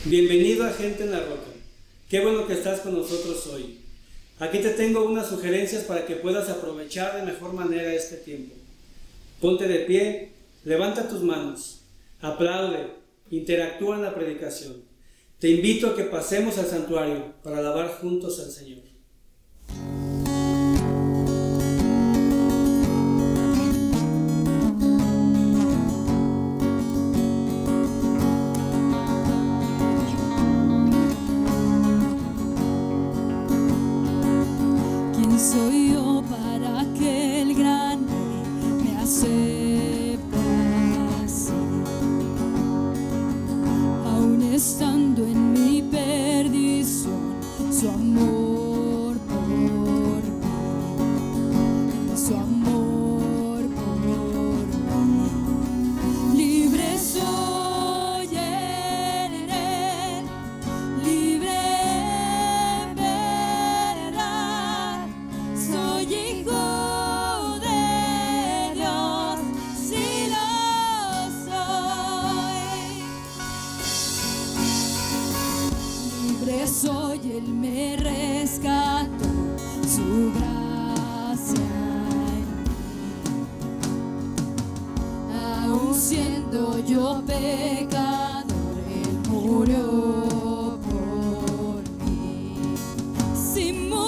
Bienvenido a Gente en la Roca. Qué bueno que estás con nosotros hoy. Aquí te tengo unas sugerencias para que puedas aprovechar de mejor manera este tiempo. Ponte de pie, levanta tus manos, aplaude, interactúa en la predicación. Te invito a que pasemos al santuario para alabar juntos al Señor. Soy yo para que el gran Rey me acepte así, aun estando en mi perdición, su amor por mí, su amor por mí. Libre soy en él, libre. Soy hijo de Dios, sí lo soy. Libre soy, Él me rescató, su gracia en mí. Aun siendo yo pecador, Él murió por mí. Si murió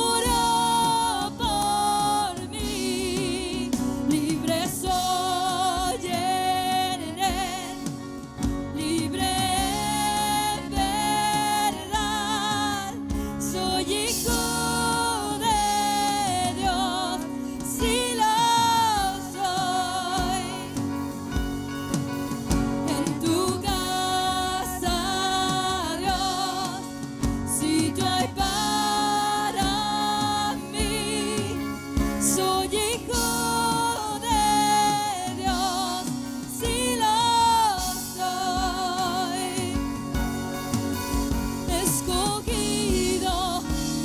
escogido,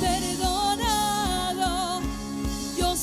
perdonado. Yo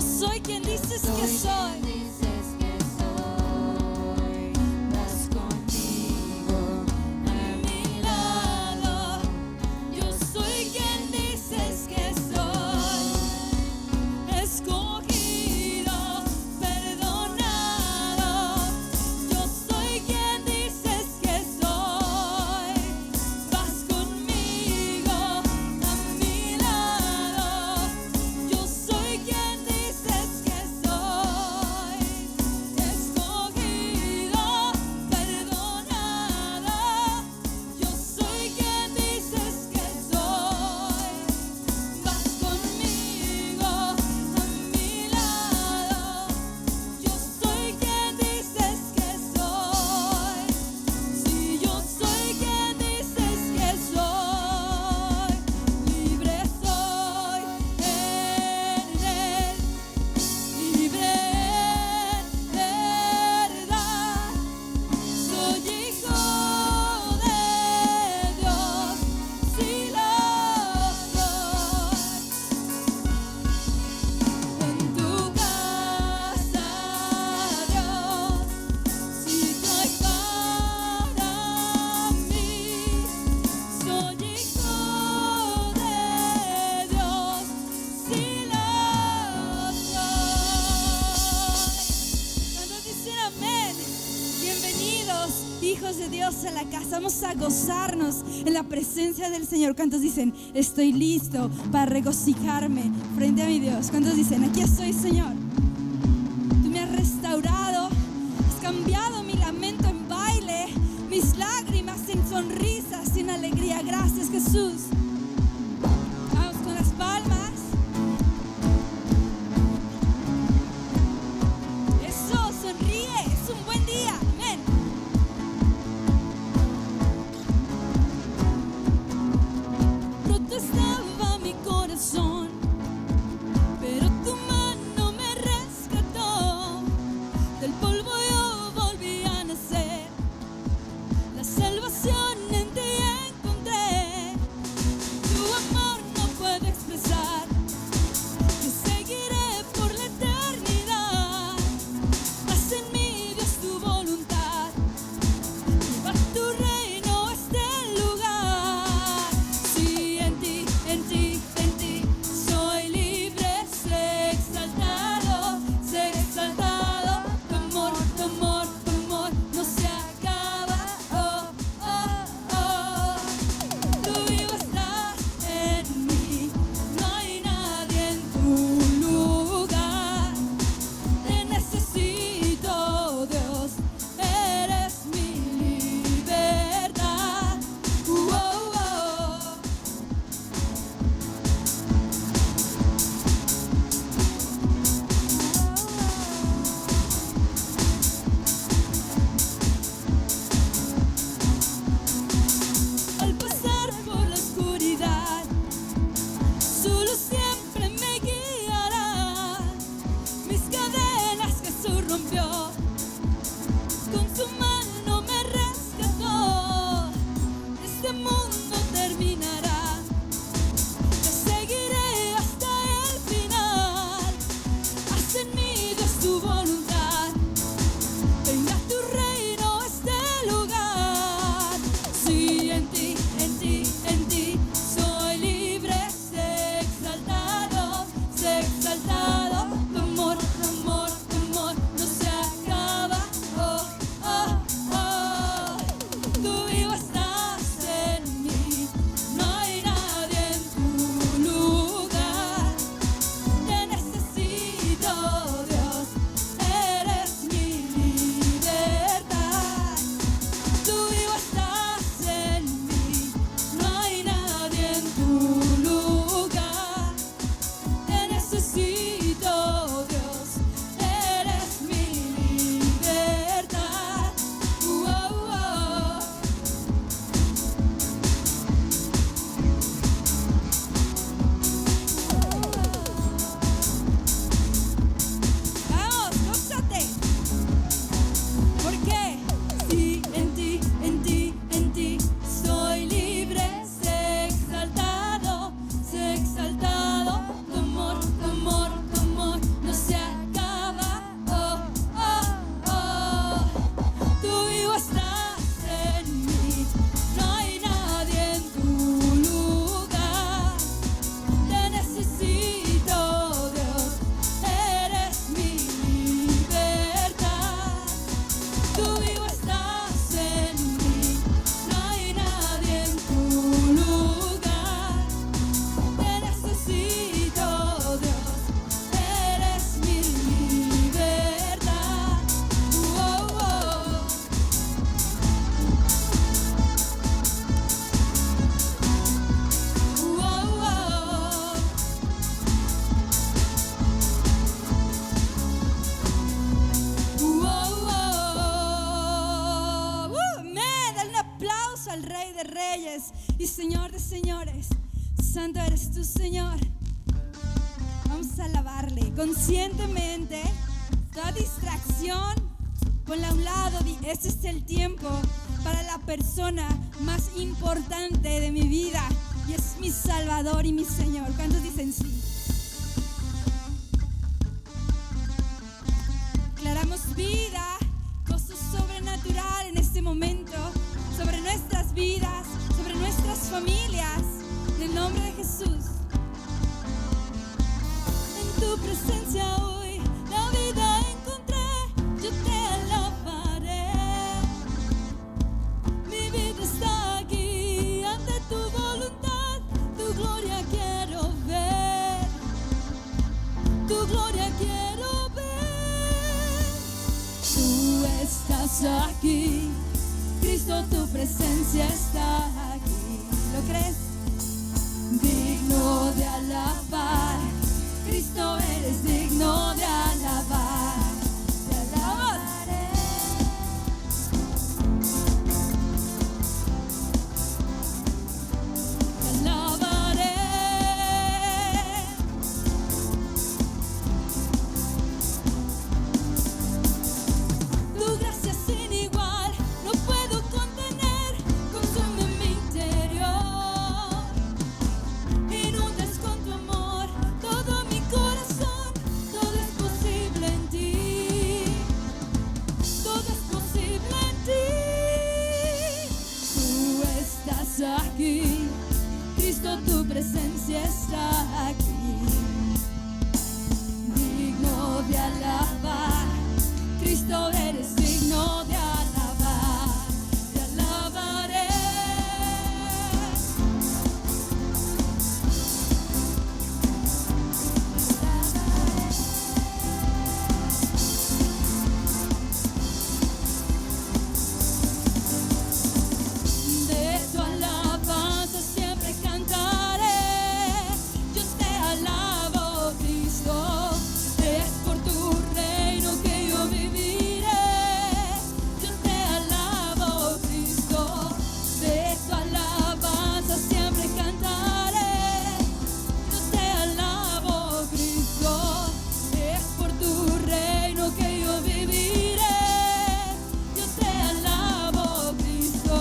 soy quien dices que soy. Vas conmigo a mi lado. Yo soy quien dices que soy. Escogido, perdonado. Yo soy quien dices que soy. Vas bienvenidos a la casa. Vamos a gozarnos en la presencia del Señor. ¿Cuántos dicen, estoy listo para regocijarme frente a mi Dios? ¿Cuántos dicen, aquí estoy, Señor? Tú me has restaurado, has cambiado mi lamento en baile, mis lágrimas en sonrisas y en alegría. Gracias, Jesús. Vamos con las palmas. Eso, sonríe, es un buen día. Amén. Roto estaba mi corazón, pero tu mano me rescató. Del polvo yo volví a nacer, la salvación en ti encontré. Tu amor no puedo expresar, te seguiré por la eternidad. Haz en mí, Dios, tu voluntad, lleva tu reino a este lugar. Sí, en ti, en ti, en ti soy libre, sé exaltado, sé exaltado. Tu amor, tu amor, tu amor no se acaba. Oh, oh, oh. Tú vivo estás en mí, no hay nadie en tu lugar. Te necesito, Dios, eres mi libertad. Oh, oh. Al pasar por la oscuridad, solo siempre me guiará. Mis cadenas Jesús rompió, con su mano me rescató. Este mundo terminará, te seguiré hasta el final. Haz en mí, Dios, tu voluntad, venga tu reino a este lugar. Sí, en ti, en ti, en ti soy libre, sé exaltado, sé exaltado. Tu amor, tu amor, tu amor no se acaba. Oh, oh, oh. Tú vivo estás en mí, no hay nadie en tu lugar. Te necesito, Dios, eres mi libertad. Tú vivo estás en mí, no hay nadie en tu lugar. Te necesito, Dios, eres mi libertad. Oh, oh. Vamos, gózate. ¿Por qué? Sí, en ti, en ti, en ti soy libre, sé exaltado, sé exaltado. Tu amor, tu amor, tu amor no se acaba. Oh, oh, oh. Tú vivo estás en mí, no hay nadie en tu lugar. Te necesito, Dios, eres mi libertad. Tú vivo estás en mí, no hay nadie en tu lugar. Te necesito, Dios, eres mi libertad. Oh, oh. Oh, oh. Me da un aplauso al Rey de Reyes y Señor de Señores. Santo eres tú, Señor. Vamos a alabarle conscientemente. Toda distracción, ponla a un lado. Este es el tiempo para la persona más importante de mi vida, y es mi Salvador y mi Señor. ¿Cuántos dicen sí? Declaramos vida, gozo sobrenatural en este momento, sobre nuestras vidas, sobre nuestras familias, en el nombre de Jesús. En tu presencia hoy la vida encontré, yo te alabaré. tu gloria quiero ver. Tú estás aquí, Cristo, tu presencia está aquí. ¿Lo crees? Digno de alabar, Cristo, eres digno de alabar. Te alabaré. Te alabaré. Tu gracia sin igual, no puedo contener, consume mi interior. Inundas con tu amor todo mi corazón, todo es posible en ti, todo es posible en ti. Tú estás aquí, Cristo, tu presencia está aquí. Digno de alabar, Cristo, eres digno de alabar. Te alabaré. De tu alabanza siempre cantaré. Yo te alabo, Cristo. Es por tu reino que yo viviré. Yo te alabo, Cristo. De tu alabanza siempre cantaré. Yo te alabo, Cristo. Es por tu reino que yo viviré. Yo te alabo, Cristo.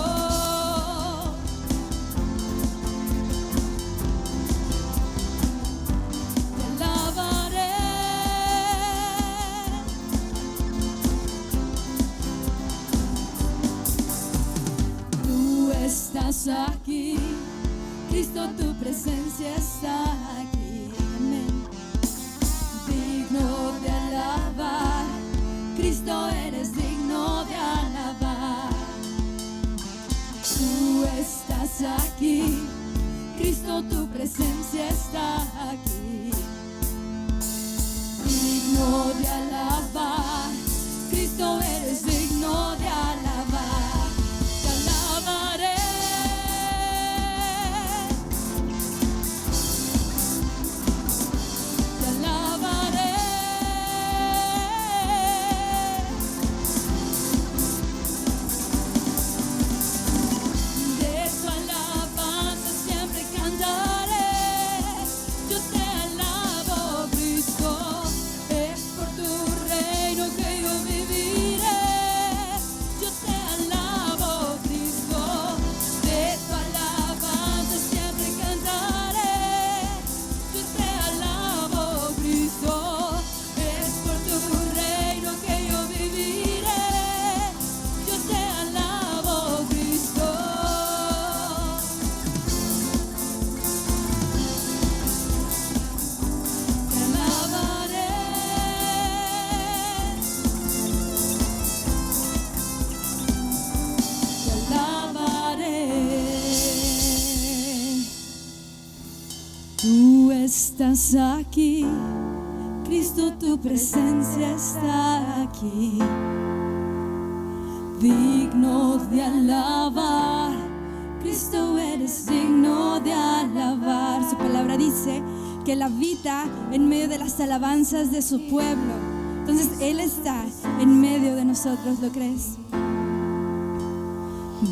Te alabaré. Tú estás aquí, Cristo, tu presencia está aquí. Amén. Digno de alabar, Cristo, eres digno de alabar. Tú estás aquí, Cristo, tu presencia está aquí. Digno de alabar, Cristo, eres digno de alabar. Te alabaré. Te alabaré. De tu alabanza siempre cantaré. Yo te alabo, Cristo. Es por tu reino que yo viviré. Yo te alabo, Cristo. De tu alabanza siempre cantaré. Yo te alabo, Cristo. Es por tu reino que yo viviré. Yo te alabo, Cristo. Te alabaré. Te alabaré. Tú estás aquí, Cristo, tu presencia está aquí. Digno de alabar, Cristo, eres digno de alabar. Su palabra dice que Él habita en medio de las alabanzas de su pueblo. Entonces Él está en medio de nosotros, ¿lo crees?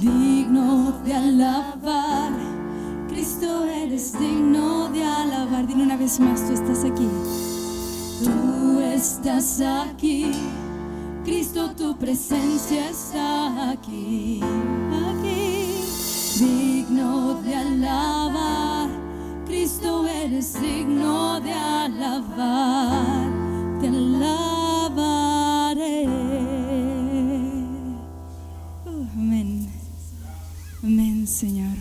Digno de alabar, Cristo, eres digno de alabar. Dile una vez más, tú estás aquí. Tú estás aquí, Cristo, tu presencia está aquí. Aquí, digno de alabar, Cristo, eres digno de alabar. Te alabaré. Amén. Amén, Señor.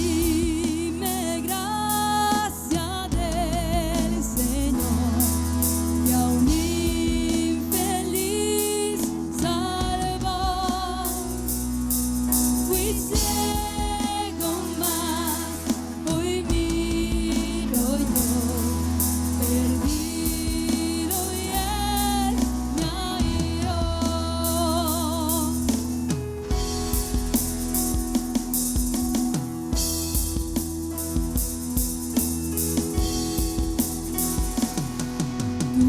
Sublime gracia de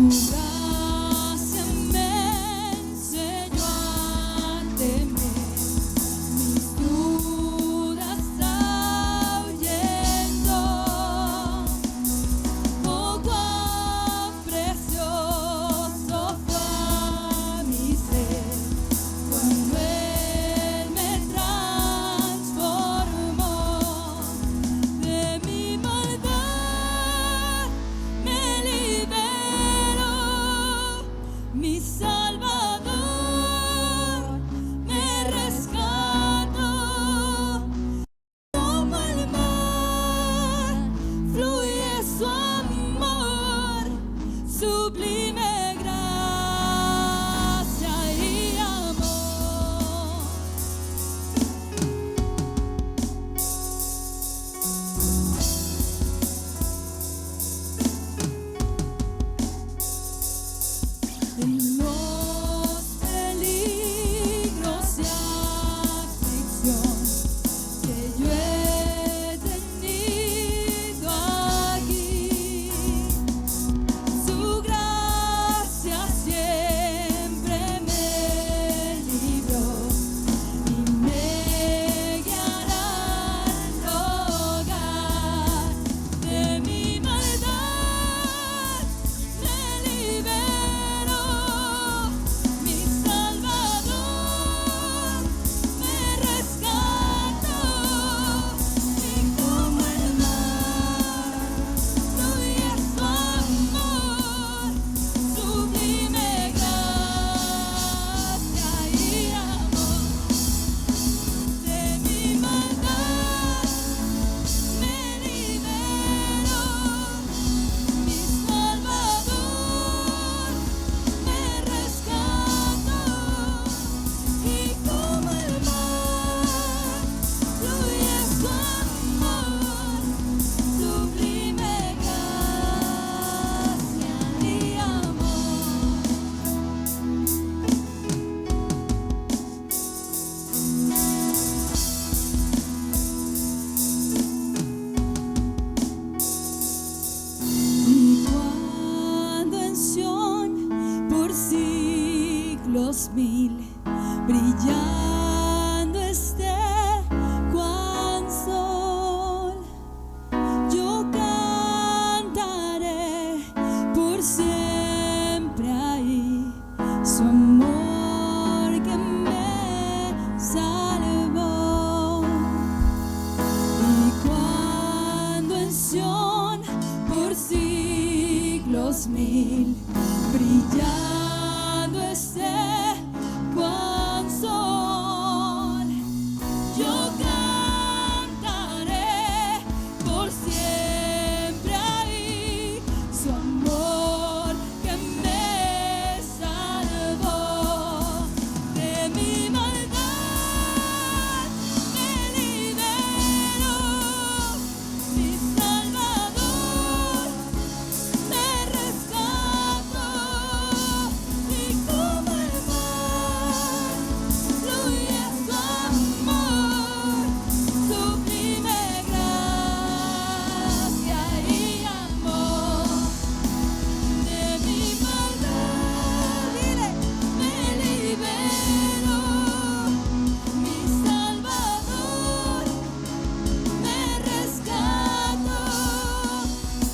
gracia me enseñó a temer, mis dudas ahuyentó. Oh, cuán precioso fue a mi ser cuando Él me transformó. De mi maldad me liberó, mi Salvador me rescató. Como el mar fluye su amor, sublime gracia y amor. En los peligros y aflicción que yo he tenido aquí, su gracia siempre me libró y me guiará al hogar. De mi maldad me liberó, mi Salvador me rescató. Y como el mar fluye su amor, sublime gracia y amor. De mi maldad me liberó, mi Salvador me rescató. Y como el mar fluye su amor, sublime gracia y amor. Y cuando en Sión por siglos mil brillando esté cual sol, yo cantaré por siempre ahí su amor que me salvó. Y cuando en Sión por siglos mil brillando esté cual sol, yo cantaré por siempre ahí su amor que me salvó. De mi maldad me liberó, mi Salvador me rescató. Y como el mar fluye su amor, sublime gracia y amor. De mi maldad me liberó, mi Salvador me rescató.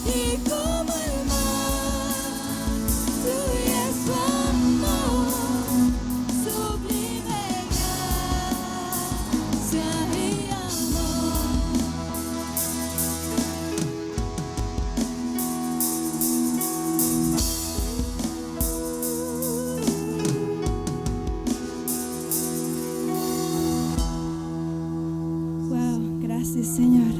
Y como el mar fluye su amor, sublime gracia y amor. Wow, gracias, Señor.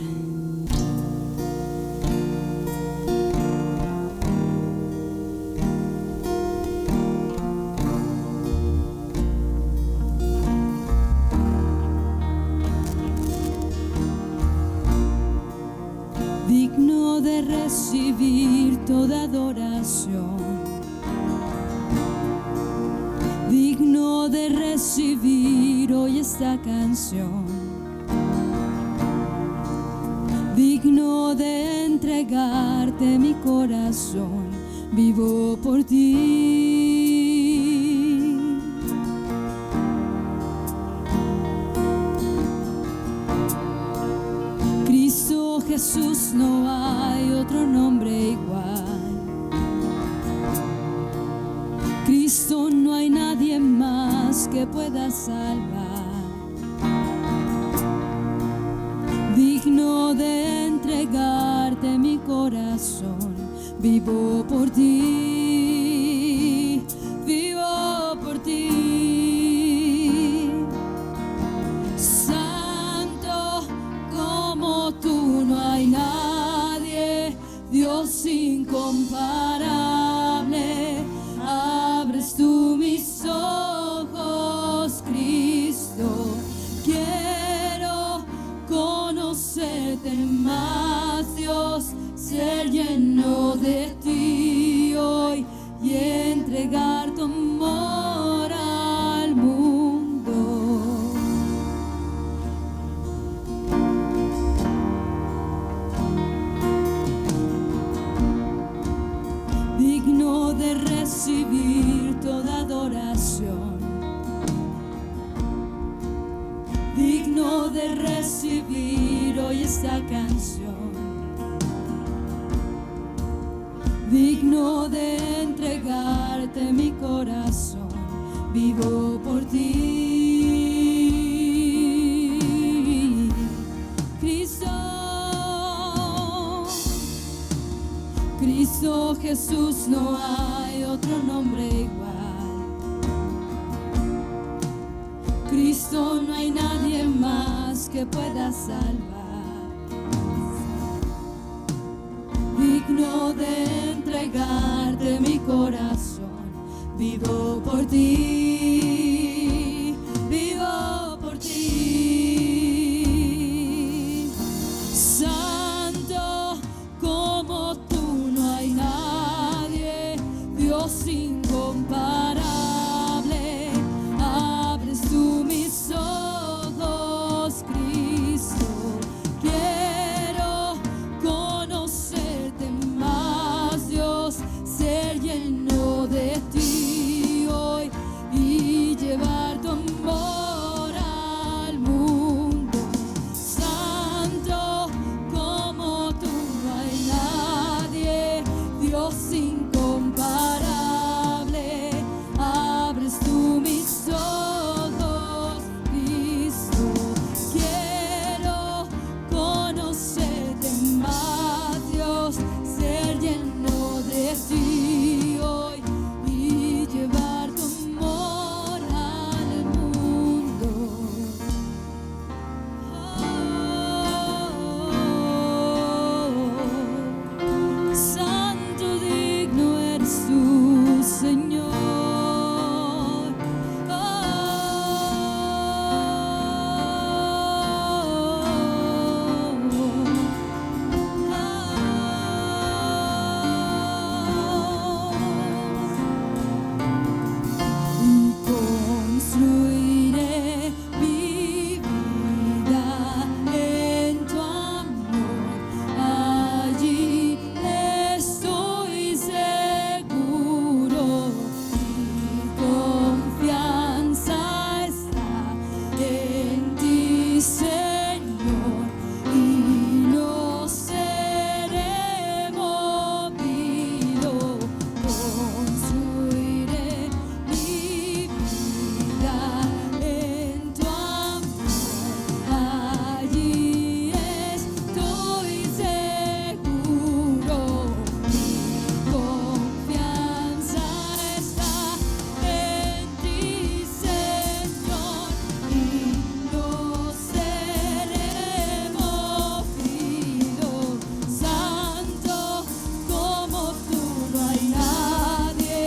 Digno de recibir toda adoración, digno de recibir hoy esta canción, digno digno de entregarte mi corazón, vivo por ti. Cristo Jesús, no hay otro nombre igual. Cristo, no hay nadie más que pueda salvar. Digno de entregarte mi corazón, vivo por ti, vivo por ti. Santo como tú, no hay nadie, Dios incomparable. Abres tú mis ojos, Cristo, quiero conocerte más, Dios, ser lleno de ti hoy y entregar tu amor al mundo. Digno de recibir toda adoración, digno de recibir hoy esta canción, digno de entregarte mi corazón, vivo por ti, Cristo. Cristo Jesús, no hay otro nombre igual. Cristo, no hay nadie más que pueda salvar. Digno de entregarte mi corazón, vivo por ti, vivo por ti. Santo como tú, no hay nadie, Dios incomparable. Abres tú mis ojos, Cristo, quiero conocerte más, Dios, ser lleno de ti hoy y llevar tu amor al mundo. Santo como tú, no hay nadie, Dios incomparable. Abres tú mis ojos, Cristo, quiero conocerte más, Dios, ser lleno de ti hoy y llevar tu amor al mundo. Santo, digno eres tú, Señor. Y construiré mi vida en tu amor, allí estoy seguro. Mi confianza está en ti, Señor, y no seré movido. Construiré mi vida en tu amor, allí estoy seguro. Mi confianza está en ti, Señor, y no seré movido. Santo como tú, no hay nadie,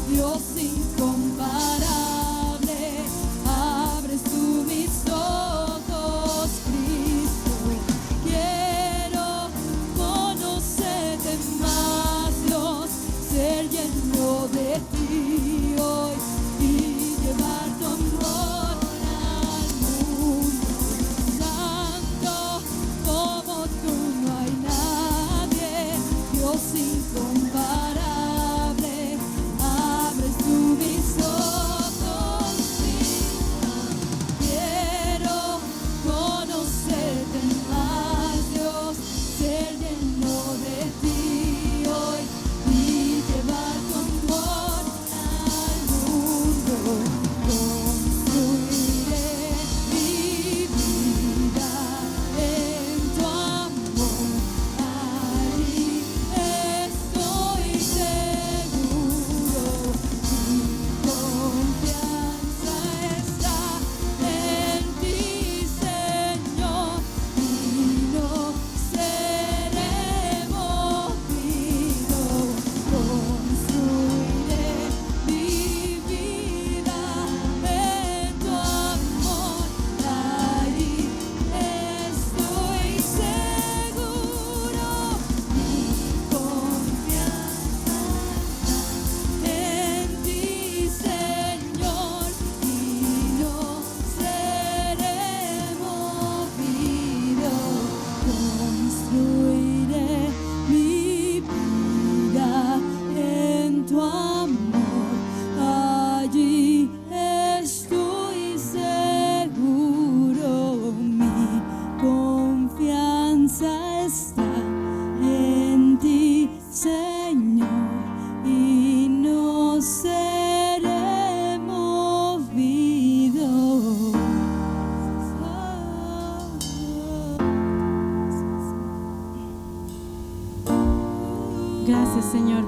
Dios incomparable. Abres tú mis ojos, Cristo, quiero conocerte más, Dios, ser lleno de ti hoy y llevar tu amor al mundo. Santo como tú, no hay Gracias, Señor,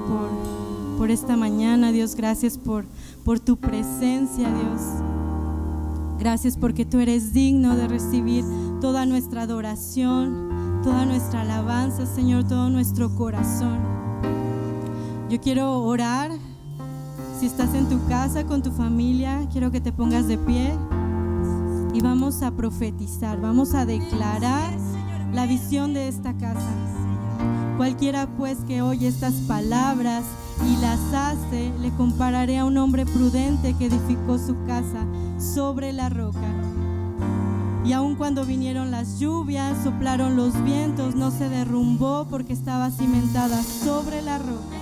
por esta mañana, Dios. Gracias por tu presencia, Dios. Gracias porque tú eres digno de recibir toda nuestra adoración, toda nuestra alabanza, Señor, todo nuestro corazón. Yo quiero orar. Si estás en tu casa con tu familia, quiero que te pongas de pie y vamos a profetizar, vamos a declarar la visión de esta casa. Cualquiera pues que oye estas palabras y las hace, le compararé a un hombre prudente que edificó su casa sobre la roca. Y aun cuando vinieron las lluvias, soplaron los vientos, no se derrumbó porque estaba cimentada sobre la roca.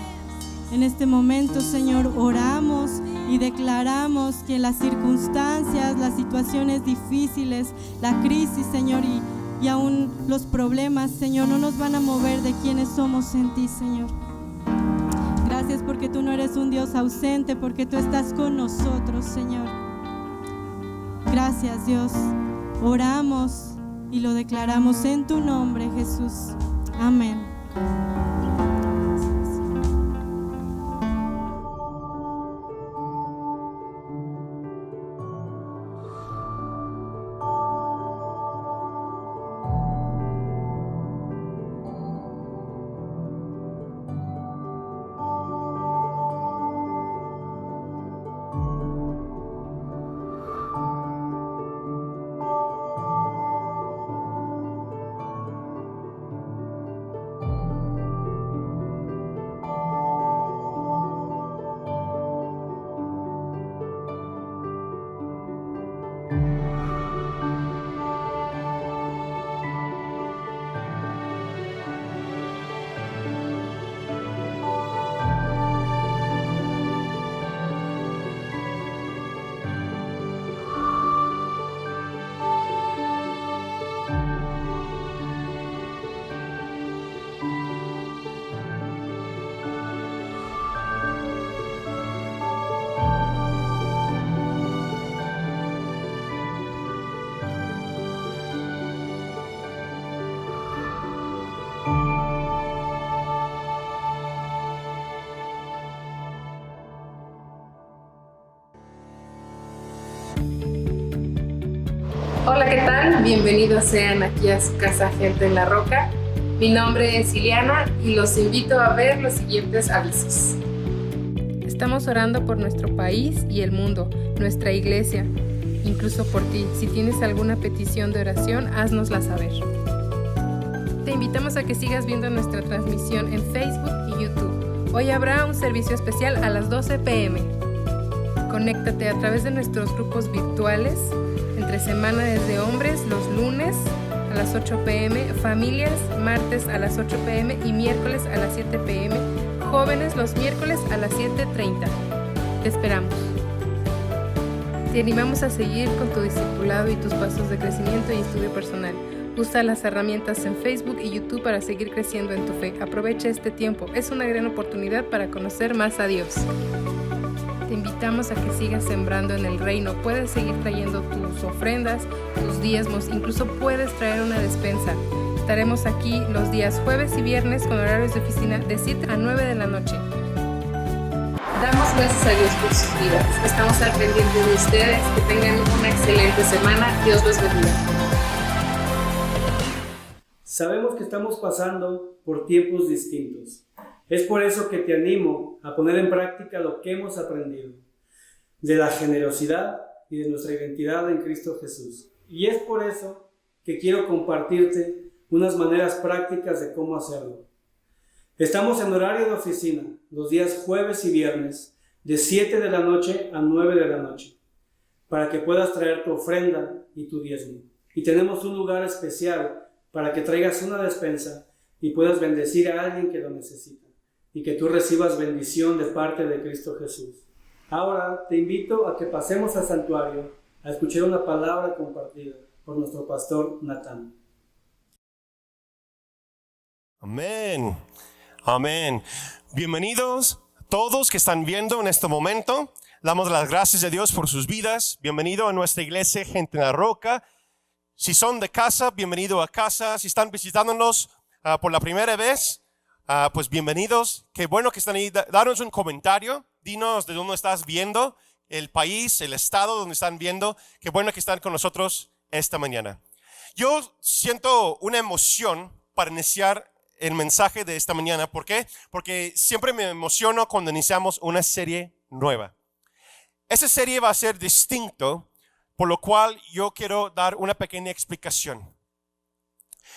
En este momento, Señor, oramos y declaramos que las circunstancias, las situaciones difíciles, la crisis, Señor, y aún los problemas, Señor, no nos van a mover de quienes somos en ti, Señor. Gracias porque tú no eres un Dios ausente, porque tú estás con nosotros, Señor. Gracias, Dios. Oramos y lo declaramos en tu nombre, Jesús. Amén. Hola, ¿qué tal? Bienvenidos sean aquí a su casa Gente en la Roca. Mi nombre es Ileana y los invito a ver los siguientes avisos. Estamos orando por nuestro país y el mundo, nuestra iglesia, incluso por ti. Si tienes alguna petición de oración, háznosla saber. Te invitamos a que sigas viendo nuestra transmisión en Facebook y YouTube. Hoy habrá un servicio especial a las 12 p.m. Conéctate a través de nuestros grupos virtuales. Entre semana desde hombres los lunes a las 8 p.m, familias martes a las 8 p.m. y miércoles a las 7 p.m, jóvenes los miércoles a las 7:30. Te esperamos. Te animamos a seguir con tu discipulado y tus pasos de crecimiento y estudio personal. Usa las herramientas en Facebook y YouTube para seguir creciendo en tu fe. Aprovecha este tiempo, es una gran oportunidad para conocer más a Dios. Te invitamos a que sigas sembrando en el reino. Puedes seguir trayendo tus ofrendas, tus diezmos, incluso puedes traer una despensa. Estaremos aquí los días jueves y viernes con horarios de oficina de 7 a 9 de la noche. Damos gracias a Dios por sus vidas. Estamos al pendiente de ustedes. Que tengan una excelente semana. Dios los bendiga. Sabemos que estamos pasando por tiempos distintos. Es por eso que te animo a poner en práctica lo que hemos aprendido de la generosidad y de nuestra identidad en Cristo Jesús. Y es por eso que quiero compartirte unas maneras prácticas de cómo hacerlo. Estamos en horario de oficina los días jueves y viernes de 7 de la noche a 9 de la noche para que puedas traer tu ofrenda y tu diezmo. Y tenemos un lugar especial para que traigas una despensa y puedas bendecir a alguien que lo necesita y que tú recibas bendición de parte de Cristo Jesús. Ahora te invito a que pasemos al santuario a escuchar una palabra compartida por nuestro pastor Natán. Amén. Amén. Bienvenidos todos que están viendo en este momento. Damos las gracias a Dios por sus vidas. Bienvenido a nuestra iglesia Gente en la Roca. Si son de casa, bienvenido a casa. Si están visitándonos por la primera vez, Pues bienvenidos. Qué bueno que están ahí. Danos un comentario. Dinos de dónde estás viendo, el país, el estado donde están viendo. Qué bueno que están con nosotros esta mañana. Yo siento una emoción para iniciar el mensaje de esta mañana. ¿Por qué? Porque siempre me emociono cuando iniciamos una serie nueva. Esa serie va a ser distinto, por lo cual yo quiero dar una pequeña explicación.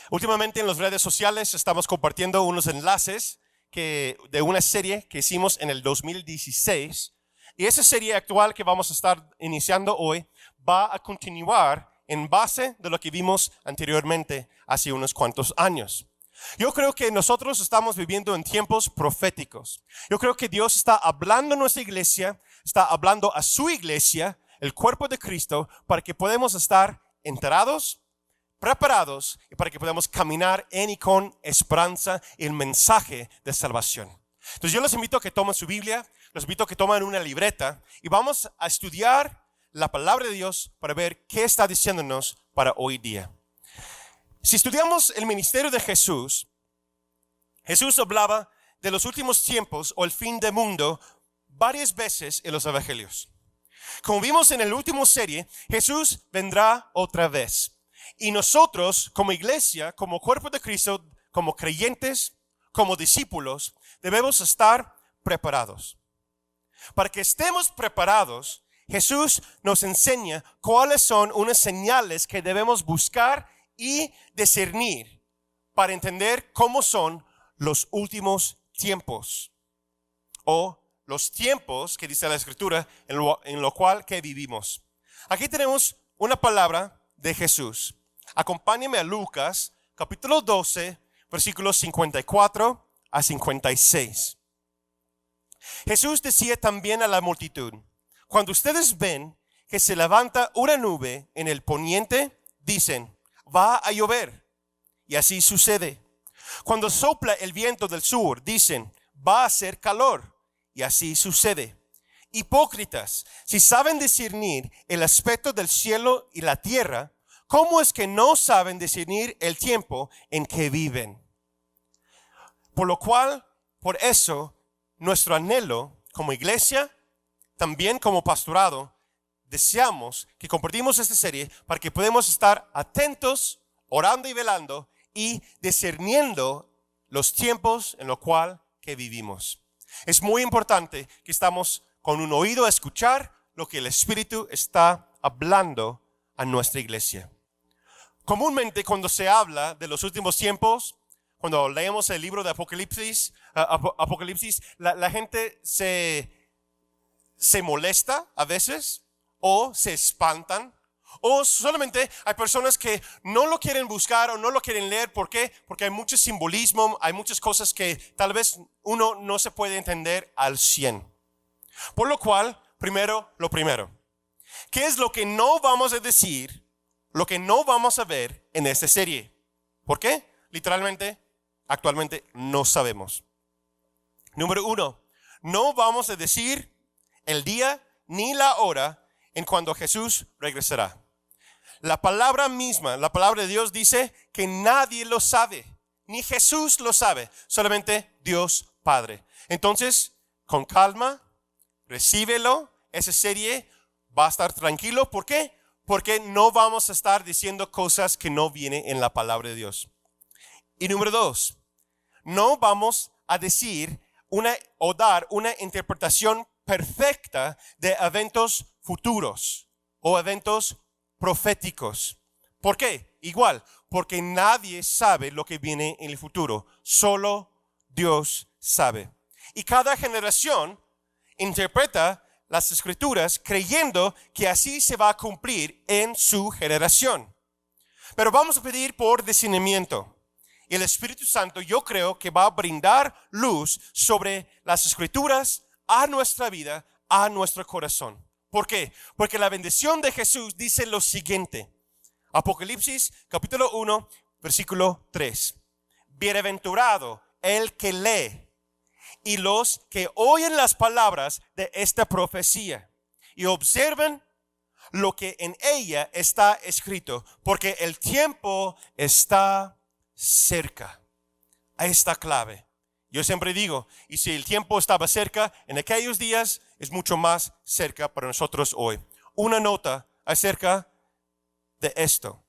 Últimamente en las redes sociales estamos compartiendo unos enlaces de una serie que hicimos en el 2016. Y esa serie actual que vamos a estar iniciando hoy va a continuar en base de lo que vimos anteriormente hace unos cuantos años. Yo creo que nosotros estamos viviendo en tiempos proféticos. Yo creo que Dios está hablando a nuestra iglesia, está hablando a su iglesia, el cuerpo de Cristo, para que podamos estar enterados, preparados y para que podamos caminar en y con esperanza y el mensaje de salvación. Entonces yo los invito a que tomen su Biblia, los invito a que tomen una libreta y vamos a estudiar la palabra de Dios para ver qué está diciéndonos para hoy día. Si estudiamos el ministerio de Jesús, Jesús hablaba de los últimos tiempos o el fin del mundo varias veces en los evangelios. Como vimos en la última serie, Jesús vendrá otra vez. Y nosotros, como iglesia, como cuerpo de Cristo, como creyentes, como discípulos, debemos estar preparados. Para que estemos preparados, Jesús nos enseña cuáles son unas señales que debemos buscar y discernir para entender cómo son los últimos tiempos. O los tiempos que dice la Escritura en lo cual que vivimos. Aquí tenemos una palabra de Jesús. Acompáñenme a Lucas, capítulo 12, versículos 54 a 56. Jesús decía también a la multitud: cuando ustedes ven que se levanta una nube en el poniente, dicen, va a llover. Y así sucede. Cuando sopla el viento del sur, dicen, va a hacer calor. Y así sucede. Hipócritas, si saben discernir el aspecto del cielo y la tierra, ¿cómo es que no saben discernir el tiempo en que viven? Por eso, nuestro anhelo como iglesia, también como pastorado, deseamos que compartimos esta serie para que podamos estar atentos, orando y velando y discerniendo los tiempos en los cuales que vivimos. Es muy importante que estamos con un oído a escuchar lo que el Espíritu está hablando a nuestra iglesia. Comúnmente cuando se habla de los últimos tiempos, cuando leemos el libro de Apocalipsis, la gente se molesta a veces o se espantan. O solamente hay personas que no lo quieren buscar o no lo quieren leer. ¿Por qué? Porque hay mucho simbolismo, hay muchas cosas que tal vez uno no se puede entender al 100. Por lo cual, lo primero. ¿Qué es lo que no vamos a decir, lo que no vamos a ver en esta serie? ¿Por qué? Literalmente, actualmente no sabemos. Número 1, no vamos a decir el día ni la hora en cuando Jesús regresará. La palabra misma, la palabra de Dios dice que nadie lo sabe, ni Jesús lo sabe, solamente Dios Padre. Entonces, con calma, recíbelo, esa serie va a estar tranquilo. ¿Por qué? Porque no vamos a estar diciendo cosas que no vienen en la palabra de Dios. Y número 2, no vamos a decir o dar una interpretación perfecta de eventos futuros o eventos proféticos. ¿Por qué? Igual, porque nadie sabe lo que viene en el futuro, solo Dios sabe. Y cada generación interpreta las escrituras creyendo que así se va a cumplir en su generación. Pero vamos a pedir por discernimiento. Y el Espíritu Santo, yo creo que va a brindar luz sobre las escrituras a nuestra vida, a nuestro corazón. ¿Por qué? Porque la bendición de Jesús dice lo siguiente. Apocalipsis capítulo 1, versículo 3. Bienaventurado el que lee y los que oyen las palabras de esta profecía y observen lo que en ella está escrito, porque el tiempo está cerca. Ahí está clave. Yo siempre digo, y si el tiempo estaba cerca en aquellos días, es mucho más cerca para nosotros hoy. Una nota acerca de esto.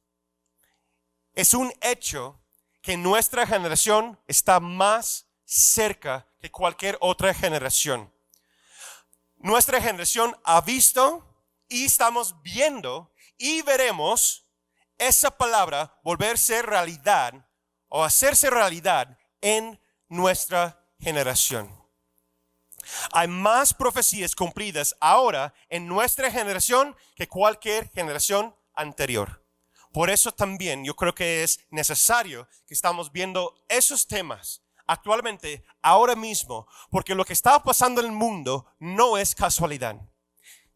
Es un hecho que nuestra generación está más cerca que cualquier otra generación. Nuestra generación ha visto y estamos viendo y veremos esa palabra volver a ser realidad o hacerse realidad en nuestra generación. Hay más profecías cumplidas ahora en nuestra generación que cualquier generación anterior. Por eso también yo creo que es necesario que estamos viendo esos temas actualmente, ahora mismo, porque lo que está pasando en el mundo no es casualidad.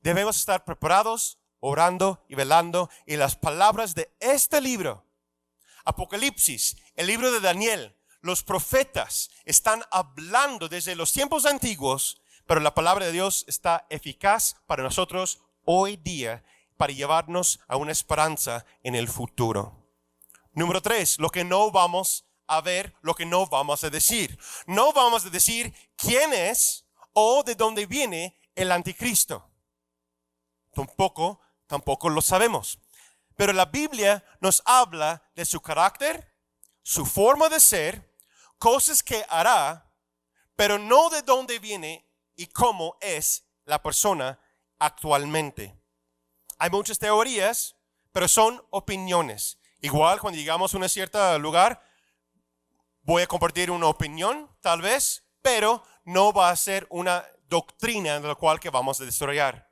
Debemos estar preparados, orando y velando, y las palabras de este libro, Apocalipsis, el libro de Daniel, los profetas están hablando desde los tiempos antiguos, pero la palabra de Dios está eficaz para nosotros hoy día, para llevarnos a una esperanza en el futuro. Número 3, lo que no vamos a ver, lo que no vamos a decir. No vamos a decir quién es o de dónde viene el anticristo. Tampoco lo sabemos. Pero la Biblia nos habla de su carácter, su forma de ser, cosas que hará, pero no de dónde viene y cómo es la persona actualmente. Hay muchas teorías, pero son opiniones. Igual cuando llegamos a un cierto lugar, voy a compartir una opinión, tal vez, pero no va a ser una doctrina de la cual que vamos a desarrollar.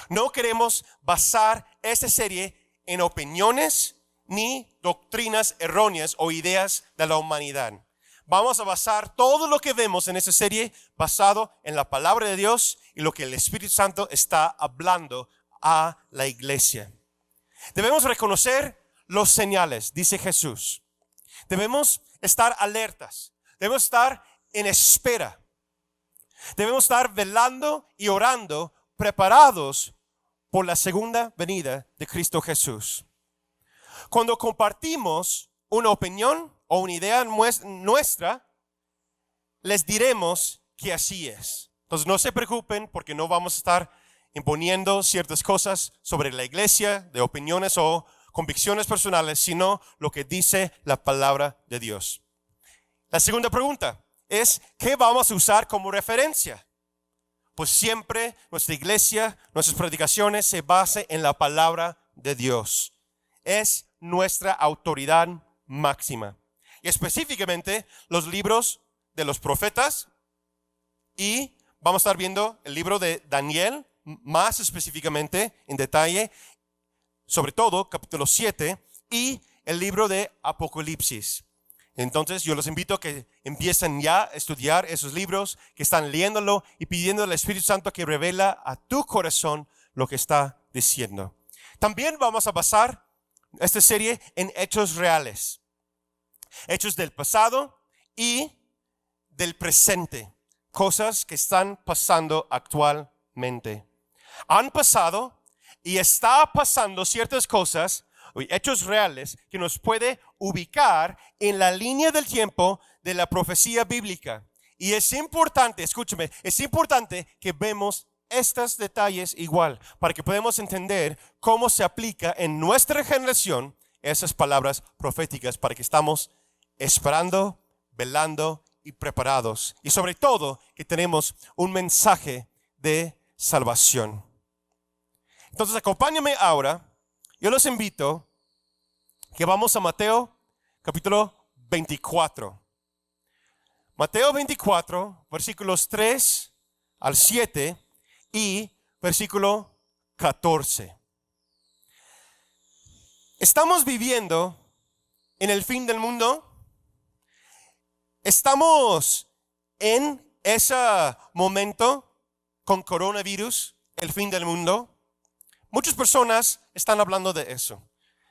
No queremos basar esta serie en opiniones ni doctrinas erróneas o ideas de la humanidad. Vamos a basar todo lo que vemos en esta serie basado en la palabra de Dios y lo que el Espíritu Santo está hablando a la iglesia. Debemos reconocer los señales, dice Jesús. Debemos estar alertas. Debemos estar en espera. Debemos estar velando y orando, preparados por la segunda venida de Cristo Jesús. Cuando compartimos una opinión o una idea nuestra, les diremos que así es. Entonces no se preocupen porque no vamos a estar imponiendo ciertas cosas sobre la iglesia de opiniones o convicciones personales, sino lo que dice la palabra de Dios. La segunda pregunta es, ¿qué vamos a usar como referencia? Pues siempre nuestra iglesia, nuestras predicaciones se basan en la palabra de Dios. Es nuestra autoridad máxima. Y específicamente los libros de los profetas, y vamos a estar viendo el libro de Daniel, más específicamente en detalle, sobre todo capítulo 7, y el libro de Apocalipsis. Entonces yo los invito a que empiecen ya a estudiar esos libros, que están leyéndolo y pidiendo al Espíritu Santo que revela a tu corazón lo que está diciendo. También vamos a basar esta serie en hechos reales. Hechos del pasado y del presente. Cosas que están pasando actualmente. Han pasado y está pasando ciertas cosas, hechos reales, que nos puede ubicar en la línea del tiempo de la profecía bíblica. Y es importante, escúchame, es importante que vemos estos detalles igual, para que podamos entender cómo se aplica en nuestra generación esas palabras proféticas, para que estamos esperando, velando y preparados. Y sobre todo, que tenemos un mensaje de salvación. Entonces, acompáñame ahora. Yo los invito que vamos a Mateo capítulo 24. Mateo 24, versículos 3 al 7 y versículo 14. Estamos viviendo en el fin del mundo. Estamos en ese momento con coronavirus, el fin del mundo. Muchas personas están hablando de eso.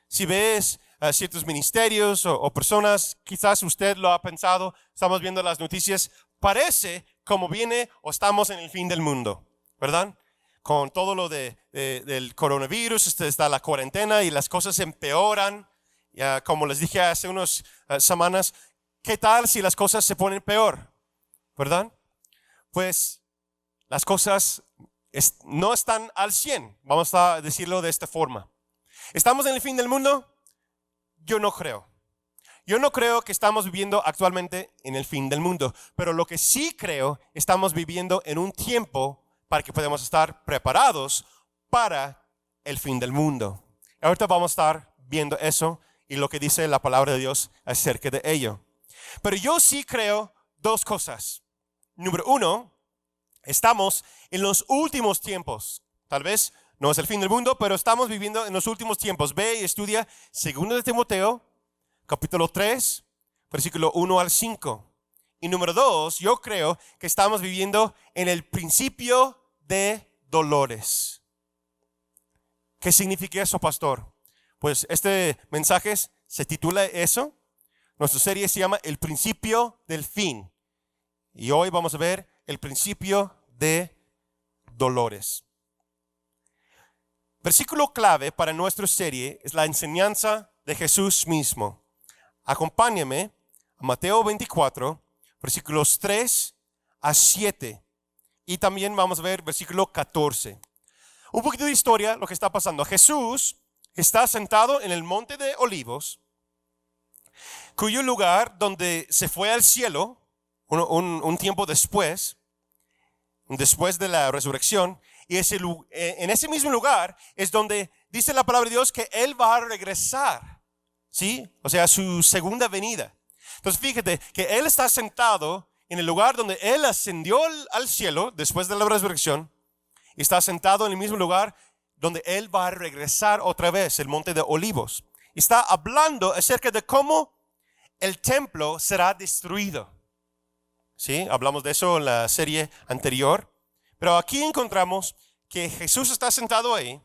Si ves ciertos ministerios o personas, quizás usted lo ha pensado, estamos viendo las noticias, parece como viene o estamos en el fin del mundo, ¿verdad? Con todo lo del coronavirus, está la cuarentena y las cosas empeoran. Ya, como les dije hace unas semanas, ¿qué tal si las cosas se ponen peor? ¿verdad? Pues las cosas no están al 100, vamos a decirlo de esta forma. ¿Estamos en el fin del mundo? Yo no creo. Yo no creo que estamos viviendo actualmente en el fin del mundo, pero lo que sí creo, estamos viviendo en un tiempo para que podamos estar preparados para el fin del mundo. Ahorita vamos a estar viendo eso y lo que dice la palabra de Dios acerca de ello. Pero yo sí creo dos cosas. Número uno, estamos en los últimos tiempos. Tal vez no es el fin del mundo, pero estamos viviendo en los últimos tiempos. Ve y estudia 2 de Timoteo, capítulo 3, versículo 1 al 5. Y número 2, yo creo que estamos viviendo en el principio de dolores. ¿Qué significa eso, pastor? Pues este mensaje se titula eso. Nuestra serie se llama El principio del fin. Y hoy vamos a ver el principio de dolores. Versículo clave para nuestra serie es la enseñanza de Jesús mismo. Acompáñame a Mateo 24, versículos 3 a 7. Y también vamos a ver versículo 14. Un poquito de historia, lo que está pasando. Jesús está sentado en el monte de Olivos, cuyo lugar donde se fue al cielo un tiempo después de la resurrección. Y en ese mismo lugar es donde dice la palabra de Dios que Él va a regresar, ¿sí? O sea, su segunda venida. Entonces fíjate que Él está sentado en el lugar donde Él ascendió al cielo después de la resurrección. Y está sentado en el mismo lugar donde Él va a regresar otra vez, el monte de Olivos. Y está hablando acerca de cómo el templo será destruido. ¿Sí? Hablamos de eso en la serie anterior. Pero aquí encontramos que Jesús está sentado ahí,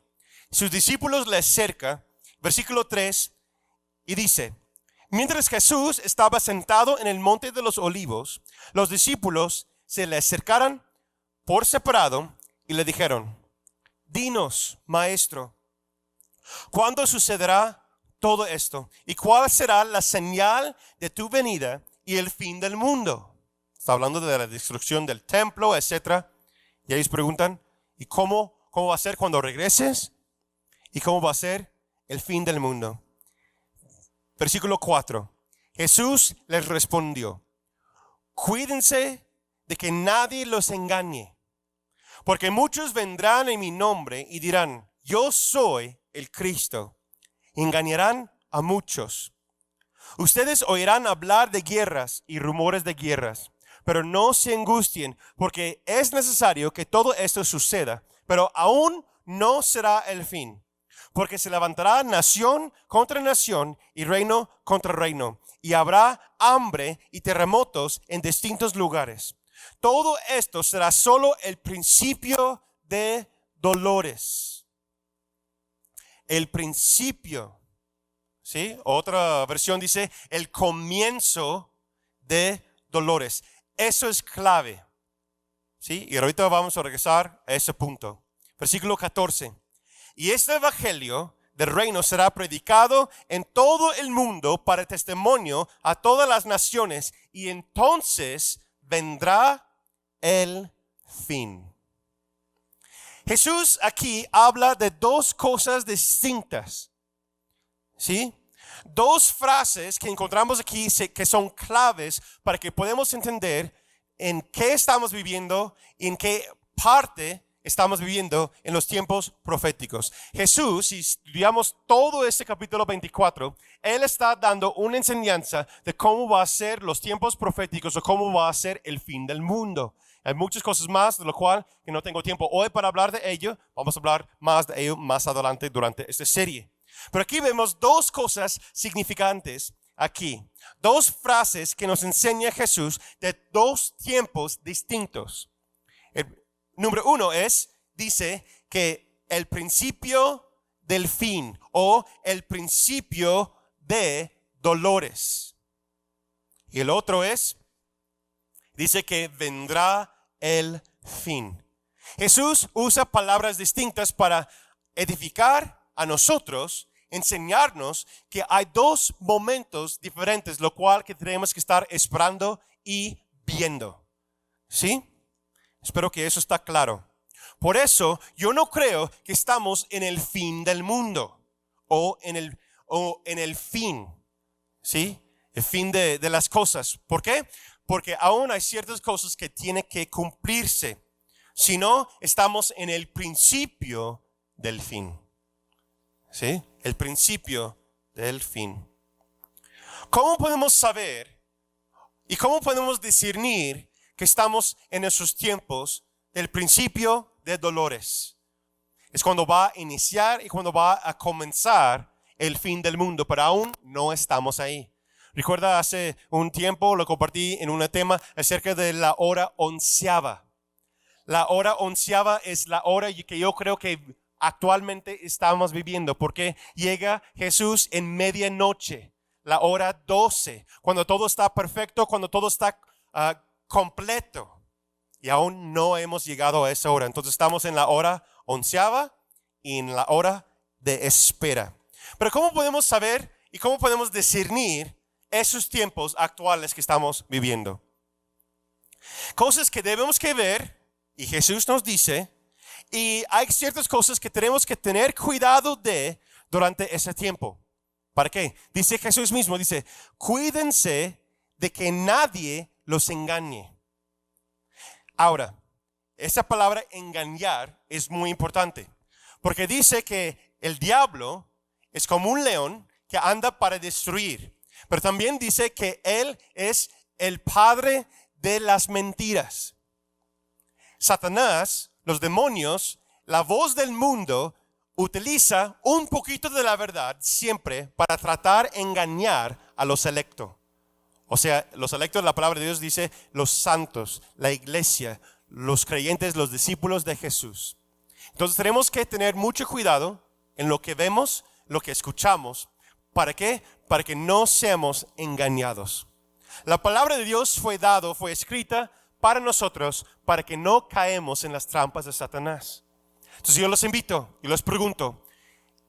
sus discípulos le acercan, versículo 3, y dice: mientras Jesús estaba sentado en el monte de los Olivos, los discípulos se le acercaron por separado y le dijeron: dinos, maestro, ¿cuándo sucederá todo esto? ¿Y cuál será la señal de tu venida y el fin del mundo? Está hablando de la destrucción del templo, etcétera. Y ellos preguntan: ¿y cómo va a ser cuando regreses? ¿Y cómo va a ser el fin del mundo? Versículo 4. Jesús les respondió: cuídense de que nadie los engañe, porque muchos vendrán en mi nombre y dirán: yo soy el Cristo. Engañarán a muchos. Ustedes oirán hablar de guerras y rumores de guerras. Pero no se angustien, porque es necesario que todo esto suceda, pero aún no será el fin. Porque se levantará nación contra nación y reino contra reino, y habrá hambre y terremotos en distintos lugares. Todo esto será solo el principio de dolores. El principio, ¿sí? Otra versión dice el comienzo de dolores. Eso es clave, ¿sí? Y ahorita vamos a regresar a ese punto. Versículo 14. Y este evangelio del reino será predicado en todo el mundo para testimonio a todas las naciones, y entonces vendrá el fin. Jesús aquí habla de dos cosas distintas, ¿sí? Dos frases que encontramos aquí que son claves para que podamos entender en qué estamos viviendo y en qué parte estamos viviendo en los tiempos proféticos. Jesús, si estudiamos todo este capítulo 24, Él está dando una enseñanza de cómo va a ser los tiempos proféticos o cómo va a ser el fin del mundo. Hay muchas cosas más, de lo cual que no tengo tiempo hoy para hablar de ello. Vamos a hablar más de ello más adelante durante esta serie. Pero aquí vemos dos cosas significantes aquí. Dos frases que nos enseña Jesús de dos tiempos distintos. El número uno dice que el principio del fin o el principio de dolores. Y el otro dice que vendrá el fin. Jesús usa palabras distintas para edificar a nosotros, enseñarnos que hay dos momentos diferentes, lo cual que tenemos que estar esperando y viendo. ¿Sí? Espero que eso está claro. Por eso yo no creo que estamos en el fin del mundo o en el fin, ¿sí? El fin de las cosas. ¿Por qué? Porque aún hay ciertas cosas que tienen que cumplirse. Si no, estamos en el principio del fin. ¿Sí? El principio del fin. ¿Cómo podemos saber y cómo podemos discernir que estamos en esos tiempos del principio de dolores? Es cuando va a iniciar y cuando va a comenzar el fin del mundo, pero aún no estamos ahí. Recuerda, hace un tiempo lo compartí en un tema acerca de la hora onceava. La hora onceava es la hora que yo creo que actualmente estamos viviendo, porque llega Jesús en medianoche, la hora 12, cuando todo está perfecto, cuando todo está completo. Y aún no hemos llegado a esa hora. Entonces estamos en la hora onceava y en la hora de espera. Pero ¿cómo podemos saber y cómo podemos discernir esos tiempos actuales que estamos viviendo? Cosas que debemos que ver, y Jesús nos dice, y hay ciertas cosas que tenemos que tener cuidado de durante ese tiempo. ¿Para qué? Dice Jesús mismo, dice, cuídense de que nadie los engañe. Ahora, esa palabra engañar es muy importante, porque dice que el diablo es como un león que anda para destruir, pero también dice que él es el padre de las mentiras. Satanás, los demonios, la voz del mundo utiliza un poquito de la verdad siempre para tratar de engañar a los electos. O sea, los electos, la palabra de Dios dice los santos, la iglesia, los creyentes, los discípulos de Jesús. Entonces tenemos que tener mucho cuidado en lo que vemos, lo que escuchamos. ¿Para qué? Para que no seamos engañados. La palabra de Dios fue escrita para nosotros, para que no caemos en las trampas de Satanás. Entonces yo los invito y los pregunto,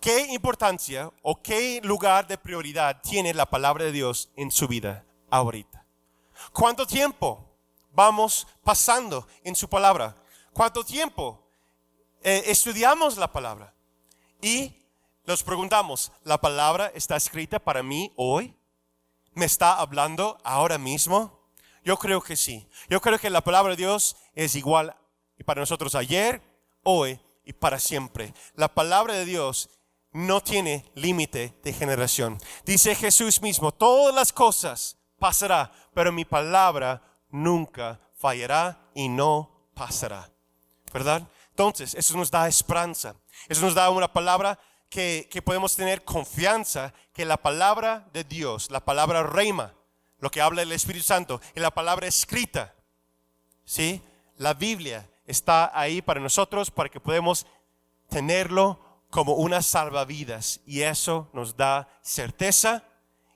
¿qué importancia o qué lugar de prioridad tiene la palabra de Dios en su vida ahorita? ¿Cuánto tiempo vamos pasando en su palabra? ¿Cuánto tiempo estudiamos la palabra? Y nos preguntamos, ¿la palabra está escrita para mí hoy? ¿Me está hablando ahora mismo? Yo creo que sí. Yo creo que la palabra de Dios es igual para nosotros ayer, hoy y para siempre. La palabra de Dios no tiene límite de generación. Dice Jesús mismo, todas las cosas pasarán, pero mi palabra nunca fallará y no pasará. ¿Verdad? Entonces, eso nos da esperanza. Eso nos da una palabra que podemos tener confianza que la palabra de Dios, la palabra reima, lo que habla el Espíritu Santo, y la palabra escrita, ¿sí? La Biblia está ahí para nosotros, para que podamos tenerlo como una salvavidas, y eso nos da certeza.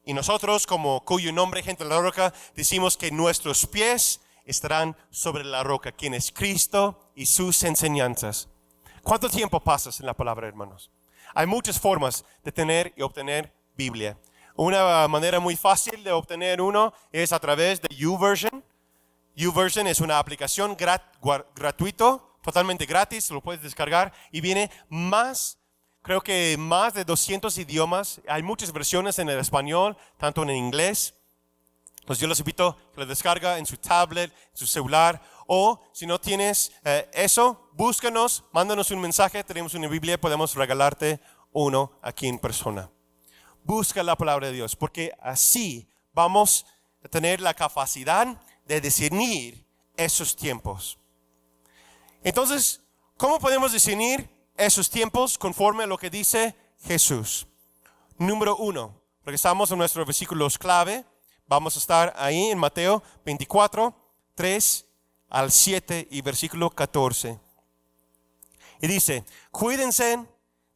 Y nosotros, como cuyo nombre, gente de la roca, decimos que nuestros pies estarán sobre la roca, quien es Cristo y sus enseñanzas. ¿Cuánto tiempo pasas en la palabra, hermanos? Hay muchas formas de tener y obtener Biblia. Una manera muy fácil de obtener uno es a través de YouVersion. YouVersion es una aplicación gratuito, totalmente gratis, lo puedes descargar y viene creo que más de 200 idiomas. Hay muchas versiones en el español, tanto en inglés. Pues yo los invito a que lo descarga en su tablet, en su celular, o si no tienes eso, búscanos, mándanos un mensaje, tenemos una Biblia, podemos regalarte uno aquí en persona. Busca la palabra de Dios, porque así vamos a tener la capacidad de discernir esos tiempos. Entonces, ¿cómo podemos discernir esos tiempos conforme a lo que dice Jesús? Número 1, porque estamos en nuestros versículos clave. Vamos a estar ahí en Mateo 24, 3 al 7 y versículo 14. Y dice, cuídense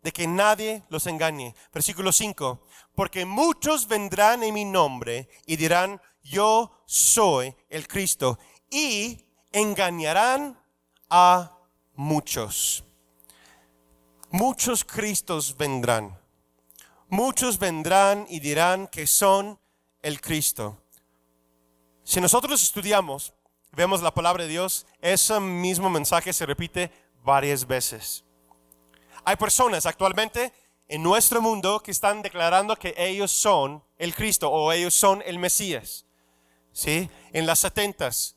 de que nadie los engañe. Versículo 5, porque muchos vendrán en mi nombre y dirán, yo soy el Cristo, y engañarán a muchos. Muchos Cristos vendrán. Muchos vendrán y dirán que son el Cristo. Si nosotros estudiamos vemos la palabra de Dios, ese mismo mensaje se repite varias veces. Hay personas actualmente en nuestro mundo que están declarando que ellos son el Cristo o ellos son el Mesías. ¿Sí? En las 70s,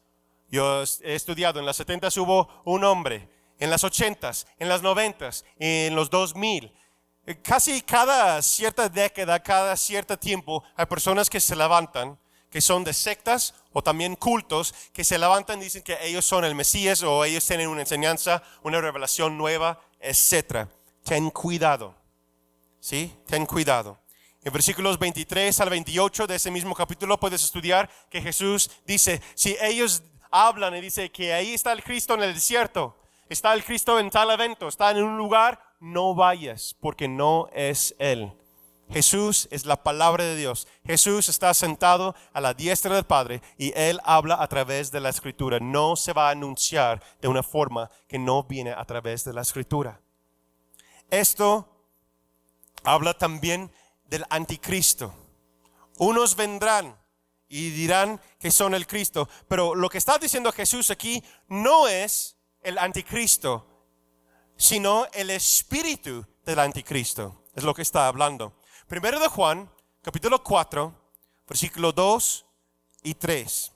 yo he estudiado, en las 70s hubo un hombre, en las 80s, en las 90s, en los 2000. Casi cada cierta década, cada cierto tiempo, hay personas que se levantan, que son de sectas o también cultos, que se levantan y dicen que ellos son el Mesías o ellos tienen una enseñanza, una revelación nueva, etc. Ten cuidado, ¿sí? Ten cuidado. En versículos 23 al 28 de ese mismo capítulo puedes estudiar que Jesús dice, si ellos hablan y dice que ahí está el Cristo en el desierto, está el Cristo en tal evento, está en un lugar, no vayas porque no es Él. Jesús es la palabra de Dios. Jesús está sentado a la diestra del Padre y Él habla a través de la Escritura. No se va a anunciar de una forma que no viene a través de la Escritura. Esto habla también del anticristo. Unos vendrán y dirán que son el Cristo, pero lo que está diciendo Jesús aquí no es el anticristo, sino el espíritu del anticristo. Es lo que está hablando. Primero de Juan, capítulo 4, versículo 2 y 3.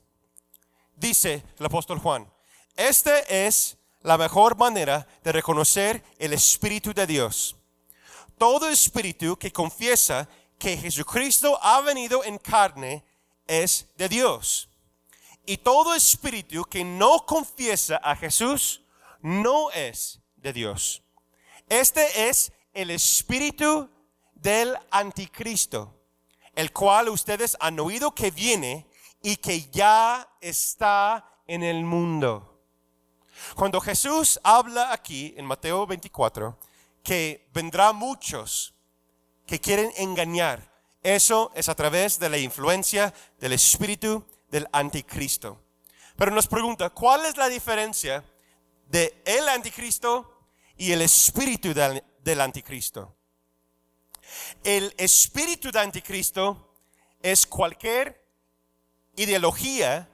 Dice el apóstol Juan, esta es la mejor manera de reconocer el Espíritu de Dios. Todo espíritu que confiesa que Jesucristo ha venido en carne es de Dios. Y todo espíritu que no confiesa a Jesús no es de Dios. Este es el espíritu del anticristo, el cual ustedes han oído que viene y que ya está en el mundo. Cuando Jesús habla aquí en Mateo 24, que vendrá muchos que quieren engañar, eso es a través de la influencia del espíritu del anticristo. Pero nos pregunta, ¿cuál es la diferencia de el anticristo y el espíritu del anticristo? El espíritu de anticristo es cualquier ideología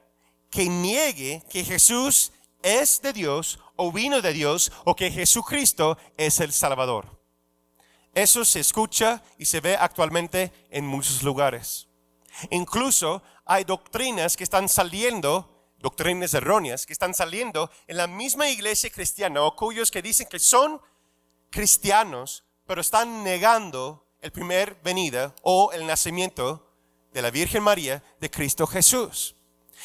que niegue que Jesús es de Dios o vino de Dios o que Jesucristo es el Salvador. Eso se escucha y se ve actualmente en muchos lugares. Incluso hay doctrinas que están saliendo, doctrinas erróneas que están saliendo en la misma iglesia cristiana o cuyos que dicen que son cristianos, pero están negando el primer venida o el nacimiento de la Virgen María de Cristo Jesús.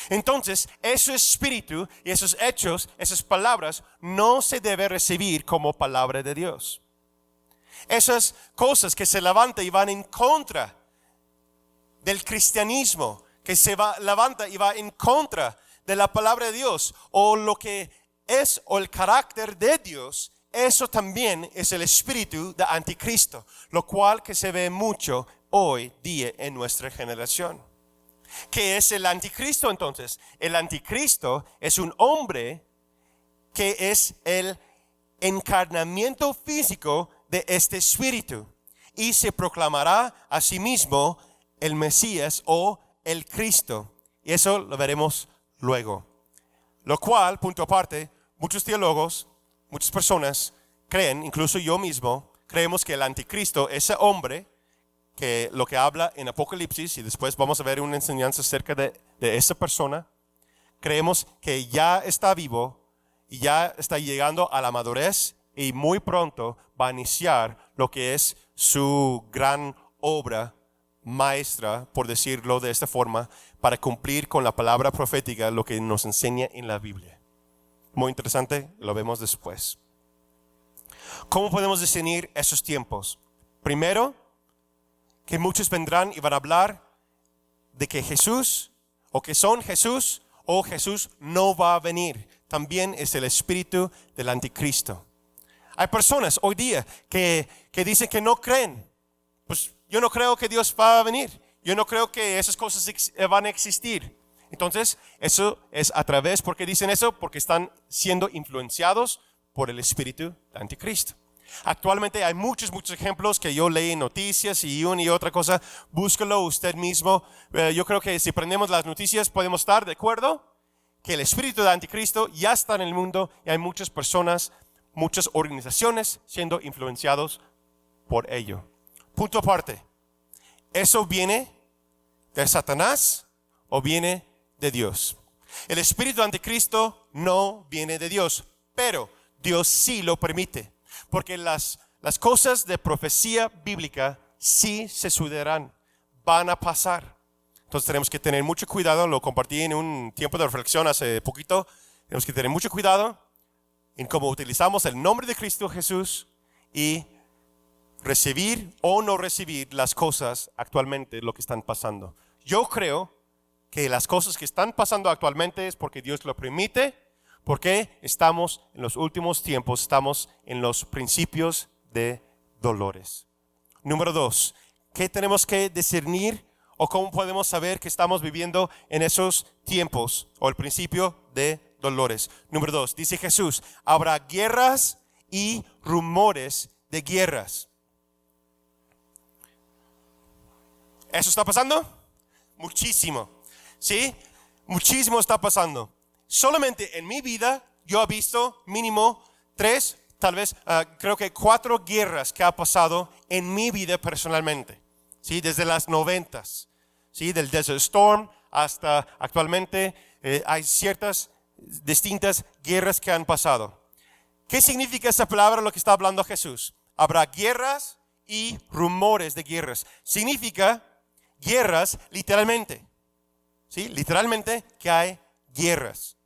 Entonces, ese espíritu y esos hechos, esas palabras, no se debe recibir como palabra de Dios. Esas cosas que se levantan y van en contra del cristianismo, que se levanta y va en contra de la palabra de Dios, o lo que es o el carácter de Dios, eso también es el espíritu de anticristo, lo cual que se ve mucho hoy día en nuestra generación. ¿Qué es el anticristo entonces? El anticristo es un hombre que es el encarnamiento físico de este espíritu y se proclamará a sí mismo el Mesías o el Cristo. Y eso lo veremos luego. Lo cual, punto aparte, muchos teólogos, muchas personas creen, incluso yo mismo, creemos que el anticristo, ese hombre, que lo que habla en Apocalipsis, y después vamos a ver una enseñanza acerca de esa persona, creemos que ya está vivo y ya está llegando a la madurez y muy pronto va a iniciar lo que es su gran obra maestra, por decirlo de esta forma, para cumplir con la palabra profética, lo que nos enseña en la Biblia. Muy interesante, lo vemos después. ¿Cómo podemos discernir esos tiempos? Primero, que muchos vendrán y van a hablar de que Jesús, o que son Jesús, o Jesús no va a venir. También es el espíritu del anticristo. Hay personas hoy día que dicen que no creen. Pues yo no creo que Dios va a venir. Yo no creo que esas cosas van a existir. Entonces, eso es a través, ¿por qué dicen eso? Porque están siendo influenciados por el espíritu del anticristo. Actualmente hay muchos ejemplos que yo leí en noticias y una y otra cosa. Búsquelo usted mismo. Yo creo que si prendemos las noticias podemos estar de acuerdo que el espíritu de anticristo ya está en el mundo y hay muchas personas, muchas organizaciones siendo influenciados por ello. Punto aparte. ¿Eso viene de Satanás o viene de Dios? El espíritu de anticristo no viene de Dios, pero Dios sí lo permite, porque las cosas de profecía bíblica sí se sucederán, van a pasar. Entonces tenemos que tener mucho cuidado, lo compartí en un tiempo de reflexión hace poquito, tenemos que tener mucho cuidado en cómo utilizamos el nombre de Cristo Jesús y recibir o no recibir las cosas actualmente, lo que están pasando. Yo creo que las cosas que están pasando actualmente es porque Dios lo permite, porque estamos en los últimos tiempos, estamos en los principios de dolores. Número 2, ¿qué tenemos que discernir o cómo podemos saber que estamos viviendo en esos tiempos o el principio de dolores? Número 2, dice Jesús, habrá guerras y rumores de guerras. ¿Eso está pasando? Muchísimo, ¿sí? Muchísimo está pasando. Solamente en mi vida yo he visto mínimo 3, tal vez creo que 4 guerras que ha pasado en mi vida personalmente, ¿sí? Desde las 90s, ¿sí? Del Desert Storm hasta actualmente hay ciertas distintas guerras que han pasado. ¿Qué significa esa palabra, lo que está hablando Jesús? Habrá guerras y rumores de guerras. Significa guerras literalmente, ¿sí? Literalmente que hay guerras.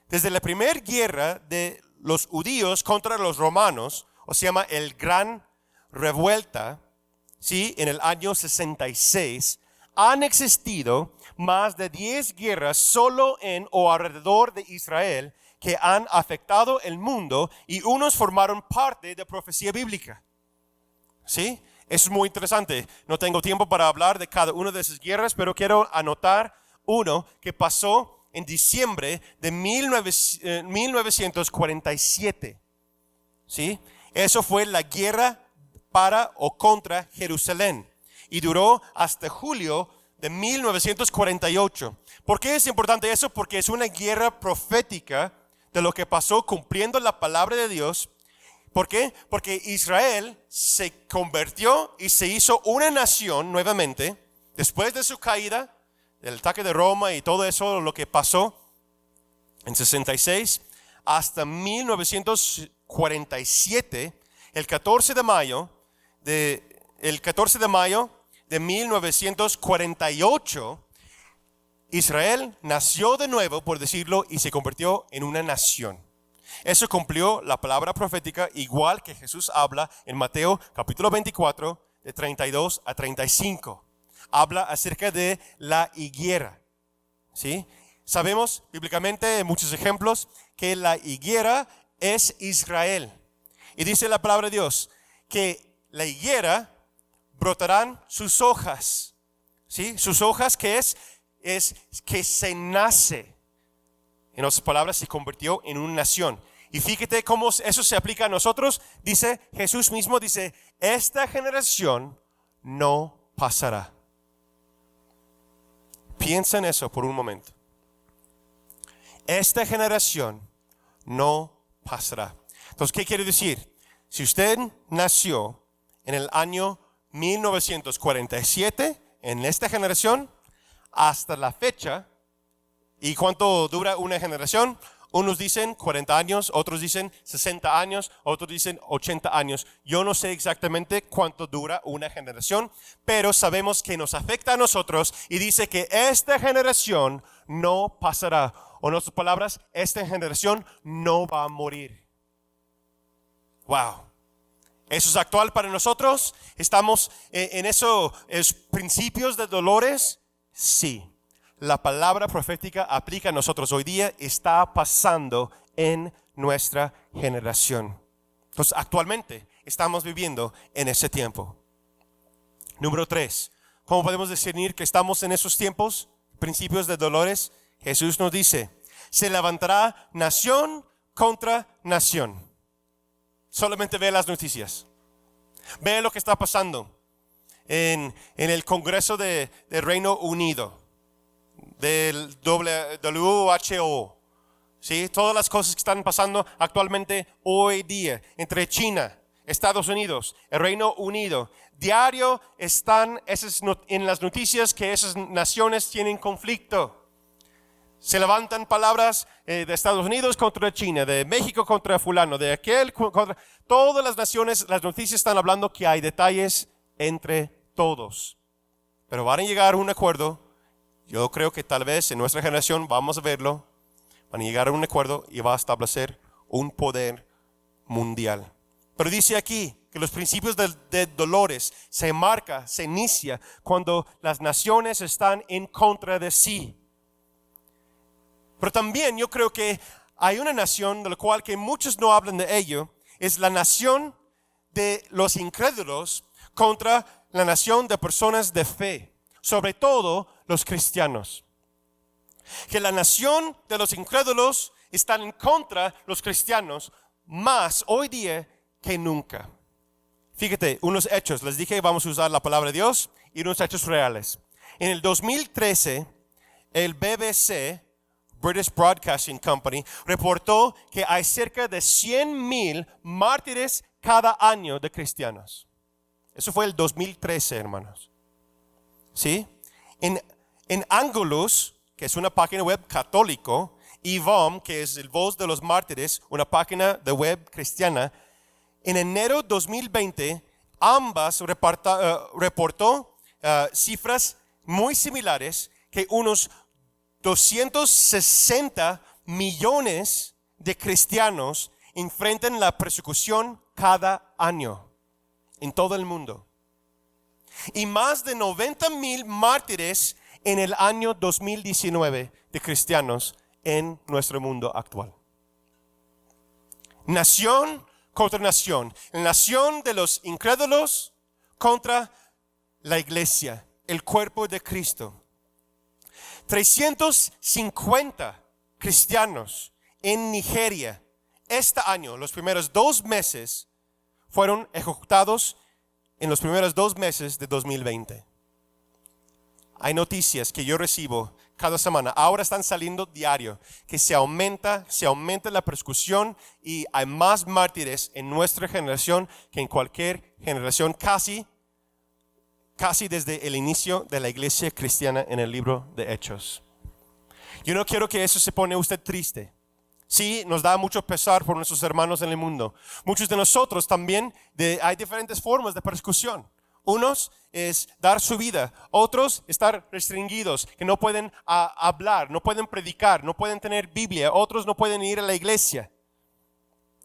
Desde la primera guerra de los judíos contra los romanos, o se llama el Gran Revuelta, ¿sí? En el año 66, han existido más de 10 guerras solo en o alrededor de Israel que han afectado el mundo y unos formaron parte de profecía bíblica, ¿sí? Eso es muy interesante. No tengo tiempo para hablar de cada una de esas guerras, pero quiero anotar uno que pasó en diciembre de 1947. ¿Sí? Eso fue la guerra para o contra Jerusalén y duró hasta julio de 1948. ¿Por qué es importante eso? Porque es una guerra profética de lo que pasó cumpliendo la palabra de Dios. ¿Por qué? Porque Israel se convirtió y se hizo una nación nuevamente después de su caída, del ataque de Roma y todo eso, lo que pasó en 66 hasta 1947, el 14 de mayo de 1948, Israel nació de nuevo, por decirlo, y se convirtió en una nación. Eso cumplió la palabra profética, igual que Jesús habla en Mateo capítulo 24, de 32 a 35. Habla acerca de la higuera, ¿sí? Sabemos bíblicamente, en muchos ejemplos, que la higuera es Israel. Y dice la palabra de Dios que la higuera brotarán sus hojas, ¿sí? Sus hojas que es que se nace. En otras palabras, se convirtió en una nación. Y fíjate cómo eso se aplica a nosotros. Dice, Jesús mismo dice, esta generación no pasará. Piensa en eso por un momento. Esta generación no pasará. Entonces, ¿qué quiere decir? Si usted nació en el año 1947, en esta generación, hasta la fecha, ¿y cuánto dura una generación? Unos dicen 40 años, otros dicen 60 años, otros dicen 80 años. Yo no sé exactamente cuánto dura una generación, pero sabemos que nos afecta a nosotros y dice que esta generación no pasará. O en otras palabras, esta generación no va a morir. Wow. ¿Eso es actual para nosotros? ¿Estamos en esos principios de dolores? Sí. La palabra profética aplica a nosotros hoy día, está pasando en nuestra generación. Entonces, actualmente estamos viviendo en ese tiempo. Número 3, ¿cómo podemos discernir que estamos en esos tiempos? Principios de dolores. Jesús nos dice, se levantará nación contra nación. Solamente ve las noticias. Ve lo que está pasando en el Congreso de Reino Unido. del WHO. ¿Sí? Todas las cosas que están pasando actualmente hoy día entre China, Estados Unidos, el Reino Unido. Diario están en las noticias que esas naciones tienen conflicto. Se levantan palabras de Estados Unidos contra China, de México contra fulano, de aquel contra... Todas las naciones, las noticias están hablando que hay detalles entre todos. Pero van a llegar a un acuerdo. Yo creo que tal vez en nuestra generación vamos a verlo. Van a llegar a un acuerdo y va a establecer un poder mundial. Pero dice aquí que los principios de dolores se inicia cuando las naciones están en contra de sí. Pero también yo creo que hay una nación de la cual que muchos no hablan de ello, es la nación de los incrédulos contra la nación de personas de fe, sobre todo los cristianos. Que la nación de los incrédulos están en contra de los cristianos más hoy día que nunca. Fíjate, unos hechos, les dije vamos a usar la palabra de Dios y unos hechos reales. En el 2013, el BBC, British Broadcasting Company, reportó que hay cerca de 100,000 mártires cada año de cristianos. Eso fue el 2013, hermanos. ¿Sí? En Angelus, que es una página web católico, y VOM, que es el Voz de los Mártires, una página de web cristiana, en enero 2020, ambas reportó cifras muy similares, que unos 260 millones de cristianos enfrentan la persecución cada año en todo el mundo. Y más de 90,000 mártires en el año 2019 de cristianos en nuestro mundo actual. Nación contra nación. Nación de los incrédulos contra la iglesia, el cuerpo de Cristo. 350 cristianos en Nigeria este año, los primeros 2 meses, fueron ejecutados en los primeros 2 meses de 2020. Hay noticias que yo recibo cada semana, ahora están saliendo diario, que se aumenta la persecución y hay más mártires en nuestra generación que en cualquier generación, casi desde el inicio de la iglesia cristiana en el libro de Hechos. Yo no quiero que eso se pone usted triste. Sí, nos da mucho pesar por nuestros hermanos en el mundo. Muchos de nosotros también, hay diferentes formas de persecución. Unos es dar su vida, otros estar restringidos, que no pueden hablar, no pueden predicar, no pueden tener Biblia, otros no pueden ir a la iglesia.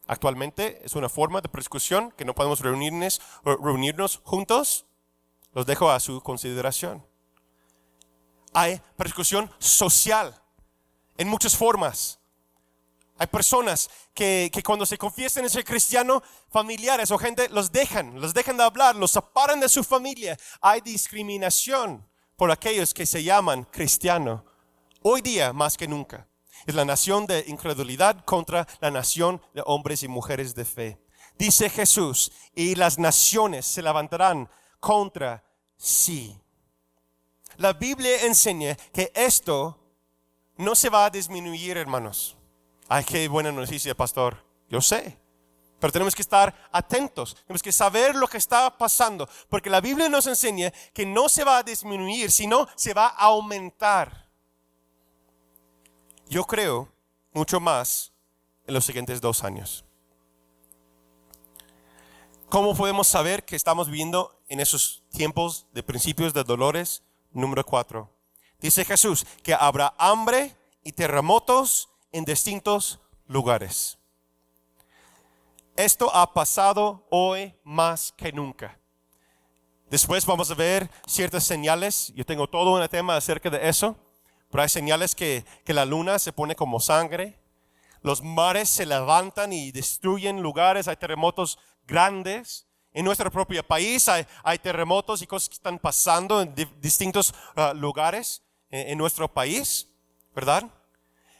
Actualmente es una forma de persecución que no podemos reunirnos juntos. Los dejo a su consideración. Hay persecución social en muchas formas. Hay personas que cuando se confiesan en ser cristiano, familiares o gente los dejan de hablar, los separan de su familia. Hay discriminación por aquellos que se llaman cristiano. Hoy día más que nunca. Es la nación de incredulidad contra la nación de hombres y mujeres de fe. Dice Jesús, y las naciones se levantarán contra sí. La Biblia enseña que esto no se va a disminuir, hermanos. Ay, qué buena noticia, pastor. Yo sé. Pero tenemos que estar atentos. Tenemos que saber lo que está pasando. Porque la Biblia nos enseña que no se va a disminuir, sino se va a aumentar. Yo creo mucho más en los siguientes 2 años. ¿Cómo podemos saber que estamos viviendo en esos tiempos de principios de dolores? Número 4. Dice Jesús que habrá hambre y terremotos en distintos lugares. Esto ha pasado hoy más que nunca. Después vamos a ver ciertas señales. Yo tengo todo un tema acerca de eso. Pero hay señales que la luna se pone como sangre. Los mares se levantan y destruyen lugares. Hay terremotos grandes. En nuestro propio país hay terremotos y cosas que están pasando en distintos lugares en nuestro país, ¿verdad?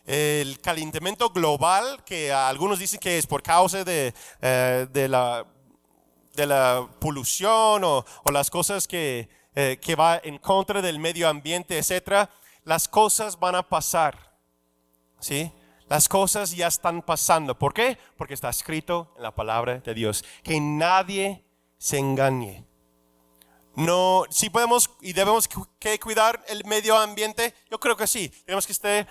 El calentamiento global, que algunos dicen que es por causa de la polución o las cosas que va en contra del medio ambiente, etcétera. las cosas van a pasar. ¿Sí? Las cosas ya están pasando. ¿Por qué? Porque está escrito en la palabra de Dios. Que nadie se engañe. No, si podemos y debemos que cuidar el medio ambiente, yo creo que sí. Tenemos que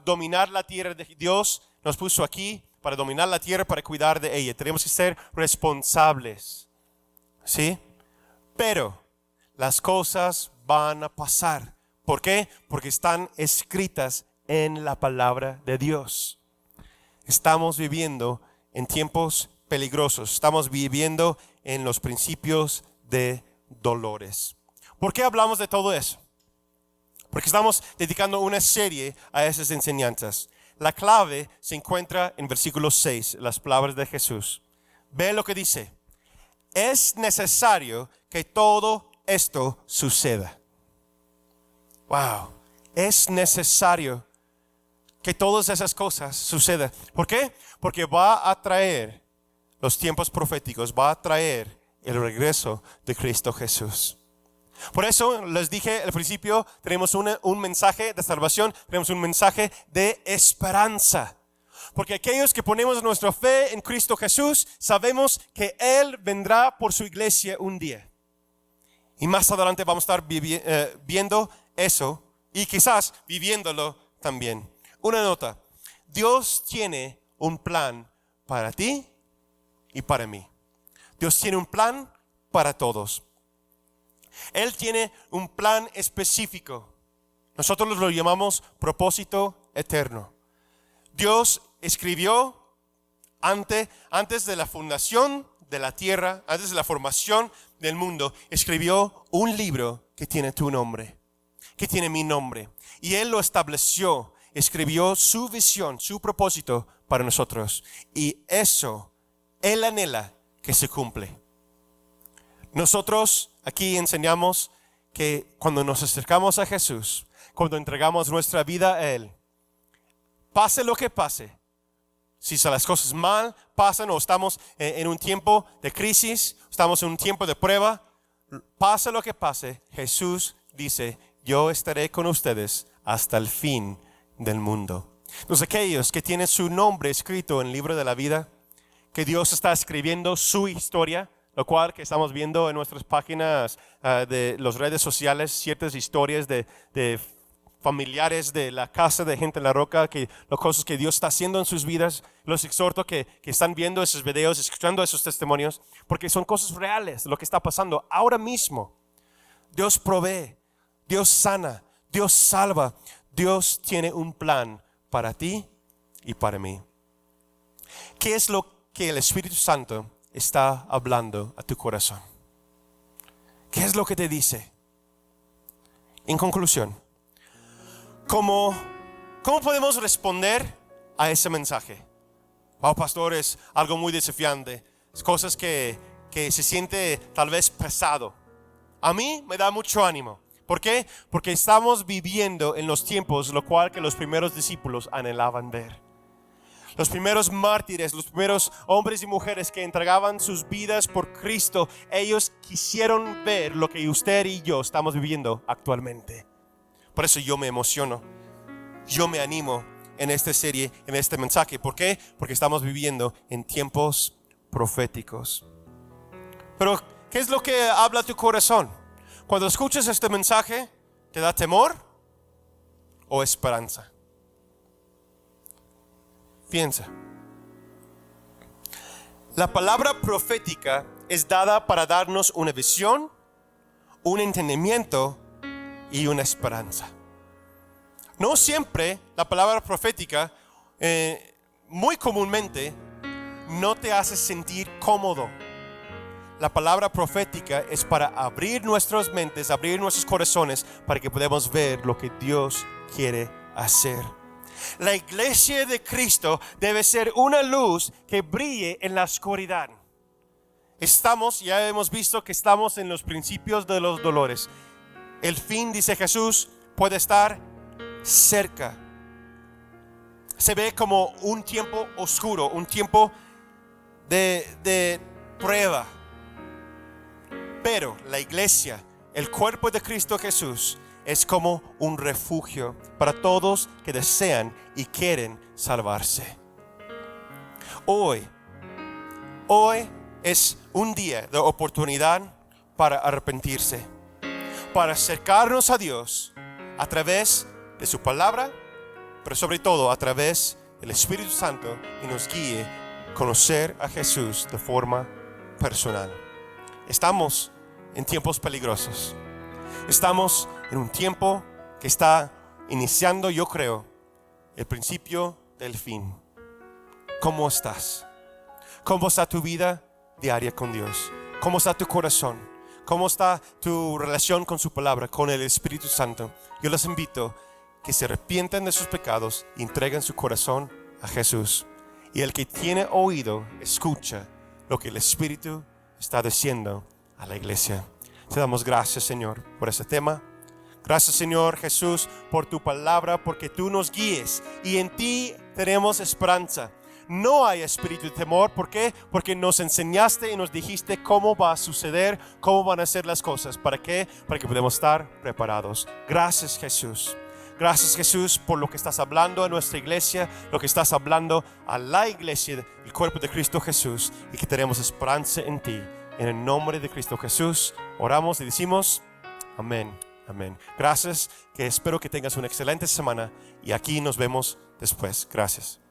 dominar la tierra. Dios nos puso aquí para dominar la tierra, para cuidar de ella. Tenemos que ser responsables. ¿Sí? Pero las cosas van a pasar. ¿Por qué? Porque están escritas en la palabra de Dios. Estamos viviendo en tiempos peligrosos. Estamos viviendo en los principios de dolores. ¿Por qué hablamos de todo eso? Porque estamos dedicando una serie a esas enseñanzas. La clave se encuentra en versículo 6, las palabras de Jesús. Ve lo que dice. Es necesario que todo esto suceda. Wow. Es necesario que todas esas cosas sucedan. ¿Por qué? Porque va a traer los tiempos proféticos, va a traer el regreso de Cristo Jesús. Por eso les dije al principio, tenemos un mensaje de salvación, tenemos un mensaje de esperanza. Porque aquellos que ponemos nuestra fe en Cristo Jesús, sabemos que Él vendrá por su iglesia un día. Y más adelante vamos a estar viendo eso y quizás viviéndolo también. Una nota, Dios tiene un plan para ti y para mí. Dios tiene un plan para todos. Él tiene un plan específico. Nosotros lo llamamos propósito eterno. Dios escribió antes de la fundación de la tierra, antes de la formación del mundo, escribió un libro que tiene tu nombre, que tiene mi nombre. Y Él lo estableció, escribió su visión, su propósito para nosotros. Y eso, Él anhela que se cumple. Nosotros aquí enseñamos que cuando nos acercamos a Jesús, cuando entregamos nuestra vida a Él, pase lo que pase, si las cosas mal pasan o estamos en un tiempo de crisis, estamos en un tiempo de prueba, pase lo que pase, Jesús dice, yo estaré con ustedes hasta el fin del mundo. Entonces aquellos que tienen su nombre escrito en el libro de la vida, que Dios está escribiendo su historia, lo cual que estamos viendo en nuestras páginas de las redes sociales, ciertas historias de familiares de la casa de Gente en la Roca, que las cosas que Dios está haciendo en sus vidas. Los exhorto que están viendo esos videos, escuchando esos testimonios, porque son cosas reales de lo que está pasando ahora mismo. Dios provee, Dios sana, Dios salva, Dios tiene un plan para ti y para mí. ¿Qué es lo que el Espíritu Santo está hablando a tu corazón? ¿Qué es lo que te dice? En conclusión, ¿cómo podemos responder a ese mensaje? Oh, pastor, es algo muy desafiante. Es cosas que se siente tal vez pesado. A mí me da mucho ánimo. ¿Por qué? Porque estamos viviendo en los tiempos lo cual que los primeros discípulos anhelaban ver. Los primeros mártires, los primeros hombres y mujeres que entregaban sus vidas por Cristo, ellos quisieron ver lo que usted y yo estamos viviendo actualmente. Por eso yo me emociono, yo me animo en esta serie, en este mensaje. ¿Por qué? Porque estamos viviendo en tiempos proféticos. Pero, ¿qué es lo que habla tu corazón? Cuando escuchas este mensaje, ¿te da temor o esperanza? Piensa. La palabra profética es dada para darnos una visión, un entendimiento y una esperanza. No siempre la palabra profética, muy comúnmente, no te hace sentir cómodo. La palabra profética es para abrir nuestras mentes, abrir nuestros corazones, para que podamos ver lo que Dios quiere hacer. La iglesia de Cristo debe ser una luz que brille en la oscuridad. Ya hemos visto que estamos en los principios de los dolores. El fin, dice Jesús, puede estar cerca. Se ve como un tiempo oscuro, un tiempo de prueba. Pero la iglesia, el cuerpo de Cristo Jesús, es como un refugio para todos que desean y quieren salvarse. Hoy es un día de oportunidad para arrepentirse, para acercarnos a Dios a través de su palabra, pero sobre todo a través del Espíritu Santo, y nos guíe a conocer a Jesús de forma personal. Estamos en tiempos peligrosos. Estamos en un tiempo que está iniciando, yo creo, el principio del fin. ¿Cómo estás? ¿Cómo está tu vida diaria con Dios? ¿Cómo está tu corazón? ¿Cómo está tu relación con su palabra, con el Espíritu Santo? Yo les invito a que se arrepientan de sus pecados y entreguen su corazón a Jesús. Y el que tiene oído, escucha lo que el Espíritu está diciendo a la iglesia. Te damos gracias, Señor, por este tema. Gracias, Señor Jesús, por tu palabra, porque tú nos guíes y en ti tenemos esperanza. No hay espíritu de temor. ¿Por qué? Porque nos enseñaste y nos dijiste cómo va a suceder, cómo van a ser las cosas. ¿Para qué? Para que podamos estar preparados. Gracias, Jesús. Gracias, Jesús, por lo que estás hablando a nuestra iglesia, lo que estás hablando a la iglesia, el cuerpo de Cristo Jesús, y que tenemos esperanza en ti. En el nombre de Cristo Jesús oramos y decimos amén, amén. Gracias, que espero que tengas una excelente semana y aquí nos vemos después. Gracias.